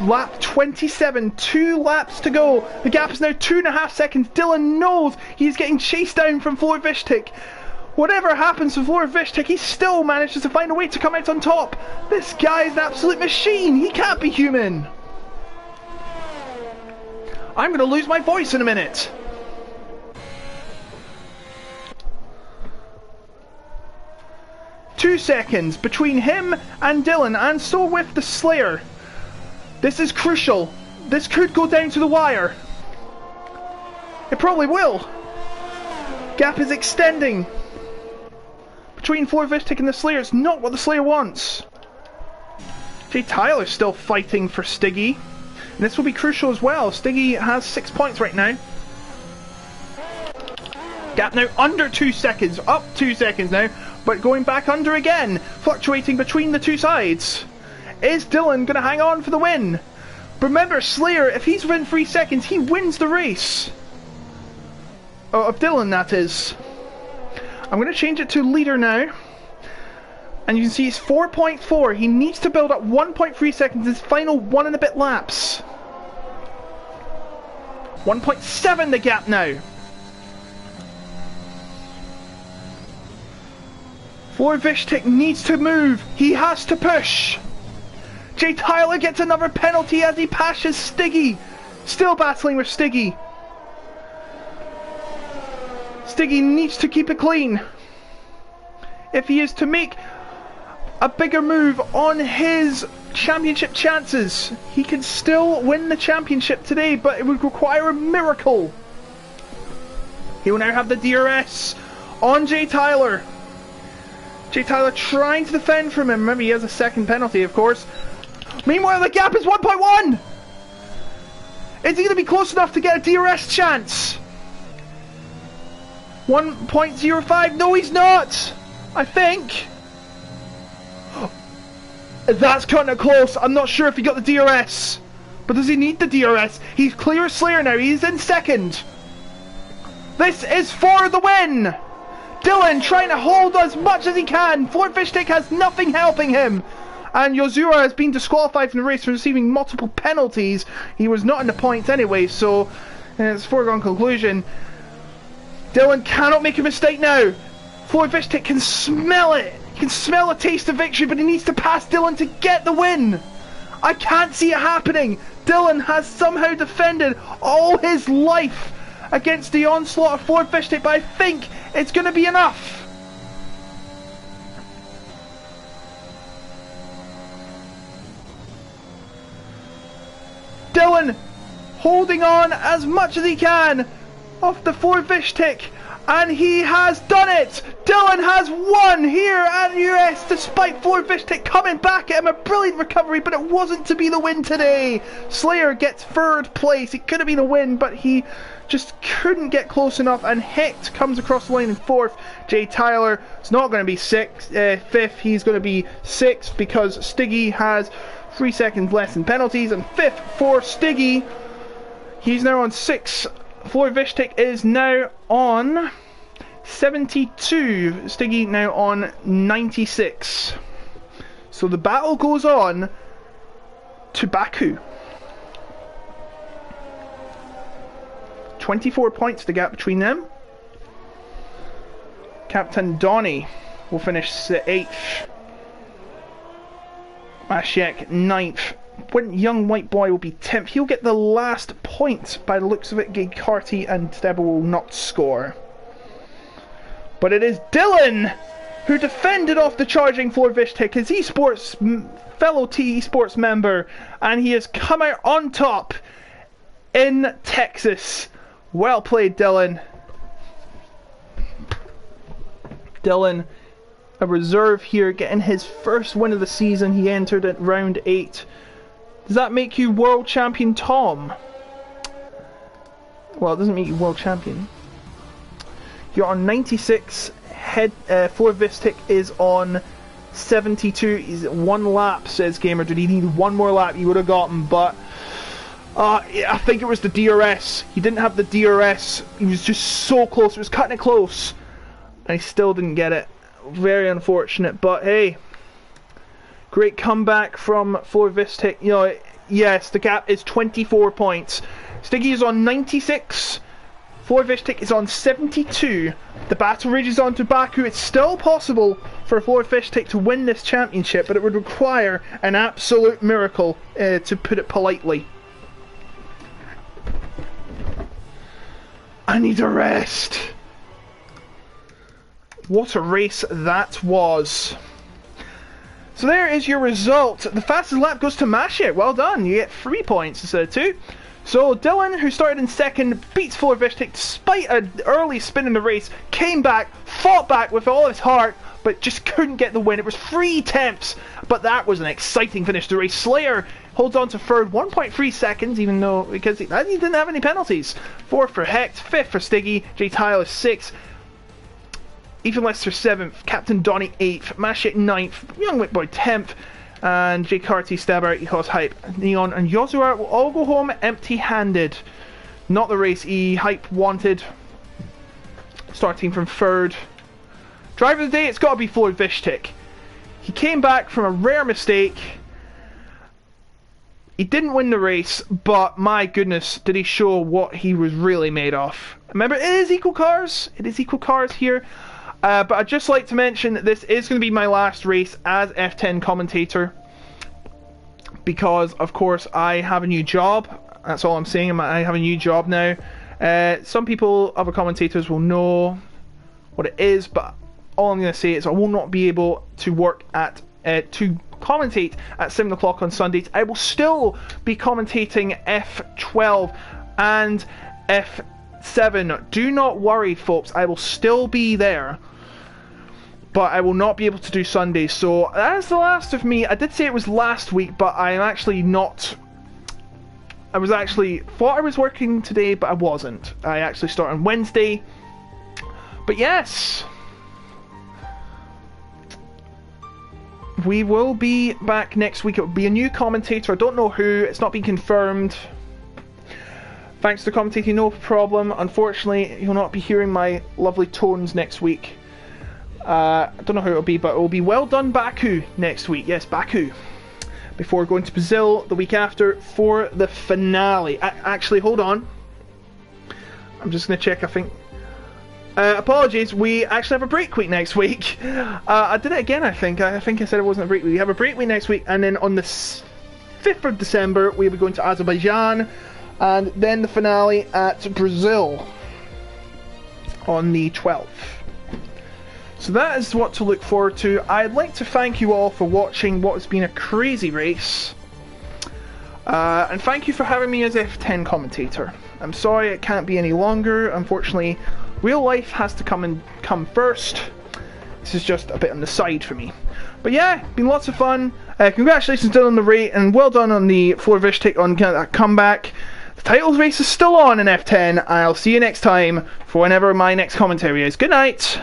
Lap 27, 2 laps to go. The gap is now 2.5 seconds. Dylan knows he's getting chased down from Florvishtik. Whatever happens to Florvishtik, he still manages to find a way to come out on top. This guy is an absolute machine. He can't be human. I'm going to lose my voice in a minute. Two seconds between him and Dylan, and so with the Slayer. This is crucial. This could go down to the wire. It probably will. Gap is extending between Florvishtik and the Slayer. It's not what the Slayer wants. Jay Tyler's still fighting for Stiggy. And this will be crucial as well. Stiggy has 6 points right now. Gap now under 2 seconds. Up 2 seconds now. But going back under again. Fluctuating between the two sides. Is Dylan going to hang on for the win? Remember, Slayer, if he's within 3 seconds, he wins the race. Oh, of Dylan, that is. I'm going to change it to leader now. And you can see it's 4.4. He needs to build up 1.3 seconds, his final 1 and a bit laps. 1.7 the gap now. Florvishtik needs to move. He has to push. Jay Tyler gets another penalty as he passes Stiggy. Still battling with Stiggy. Stiggy needs to keep it clean. If he is to make a bigger move on his championship chances, he can still win the championship today, but it would require a miracle. He will now have the DRS on Jay Tyler. Jay Tyler trying to defend from him. Remember, he has a second penalty, of course. Meanwhile, the gap is 1.1! Is he going to be close enough to get a DRS chance? 1.05? No, he's not! I think. That's kind of close. I'm not sure if he got the DRS. But does he need the DRS? He's clear as Slayer now. He's in second. This is for the win! Dylan trying to hold as much as he can. Florvishtik has nothing helping him. And Yozura has been disqualified from the race for receiving multiple penalties. He was not in the points anyway, so it's a foregone conclusion. Dylan cannot make a mistake now. Floyd Vishtik can smell it. He can smell a taste of victory, but he needs to pass Dylan to get the win. I can't see it happening. Dylan has somehow defended all his life against the onslaught of Floyd Vishtik, but I think it's going to be enough. Dylan holding on as much as he can off the Floyd Vishtik, and he has done it! Dylan has won here at US despite Floyd Vishtik coming back at him. A brilliant recovery, but it wasn't to be the win today. Slayer gets third place. It could have been a win, but he just couldn't get close enough, and Hecht comes across the line in fourth. Jay Tyler is not going to be fifth, he's going to be sixth because Stiggy has 3 seconds less in penalties, and fifth for Stiggy. He's now on 6. Floyd Vishtik is now on 72. Stiggy now on 96. So the battle goes on to Baku. 24 points the gap between them. Captain Donny will finish 8th. Mashek 9th. When Young White Boy will be 10th. He'll get the last point by the looks of it. Carty and Stebble will not score. But it is Dylan who defended off the charging Floyd Vishtik, his fellow esports member, and he has come out on top in Texas. Well played, Dylan. Dylan, a reserve here, getting his first win of the season. He entered at round 8. Does that make you world champion, Tom? Well, it doesn't make you world champion. You're on 96. Floyd Vishtik is on 72. He's 1 lap, says Gamer. Did he need 1 more lap? He would have gotten, but I think it was the DRS. He didn't have the DRS. He was just so close. It was cutting it close, and he still didn't get it. Very unfortunate, but hey, great comeback from Floyd Vishtik. You know, yes, the gap is 24 points. Stiggy is on 96. Floyd Vishtik is on 72. The battle rages on to Baku. It's still possible for Floyd Vishtik to win this championship, but it would require an absolute miracle, to put it politely. I need a rest. What a race that was. So there is your result. The fastest lap goes to Mashit. Well done. You get 3 points instead of 2. So Dylan, who started in second, beats Floyd Vishtik despite an early spin in the race, came back, fought back with all his heart, but just couldn't get the win. It was 3 attempts, but that was an exciting finish to the race. Slayer holds on to third, 1.3 seconds, even though, because he didn't have any penalties. 4th for Hecht, 5th for Stiggy, Jay Tyler 6th, Ethan Lester 7th, Captain Donny 8th, Mashit 9th, Young Whip Boy 10th, and Jay Carty, Stabber, Ecos Hype, Neon, and Yozura will all go home empty-handed. Not the race Hype wanted. Starting from 3rd. Driver of the day, it's got to be Floyd Vishtik. He came back from a rare mistake. He didn't win the race, but my goodness, did he show what he was really made of. Remember, it is equal cars. It is equal cars here. But I'd just like to mention that this is going to be my last race as F10 commentator, because of course I have a new job. That's all I'm saying. I have a new job now. Some people, other commentators, will know what it is, but all I'm going to say is I will not be able to work at to commentate at 7 o'clock on Sundays. I will still be commentating F12 and F7. Do not worry, folks. I will still be there, but I will not be able to do Sundays. So that is the last of me. I did say it was last week, but I am actually not. I was actually thought I was working today, but I wasn't. I actually start on Wednesday. But yes, we will be back next week. It will be a new commentator. I don't know who. It's not been confirmed. Thanks to commentating, no problem. Unfortunately, you'll not be hearing my lovely tones next week. I don't know who it'll be, but it will be Well Done Baku next week. Yes, Baku. Before going to Brazil the week after for the finale. Actually, hold on. I'm just going to check. I think Apologies, we actually have a break week next week. I did it again, I think. I think I said it wasn't a break week. We have a break week next week, and then on the 5th of December, we'll be going to Azerbaijan, and then the finale at Brazil on the 12th. So that is what to look forward to. I'd like to thank you all for watching what has been a crazy race. And thank you for having me as F10 commentator. I'm sorry it can't be any longer. Unfortunately, real life has to come first. This is just a bit on the side for me. But yeah, been lots of fun. Congratulations on the rate, and well done on the Florvish take on that comeback. The titles race is still on in F10. I'll see you next time for whenever my next commentary is. Good night.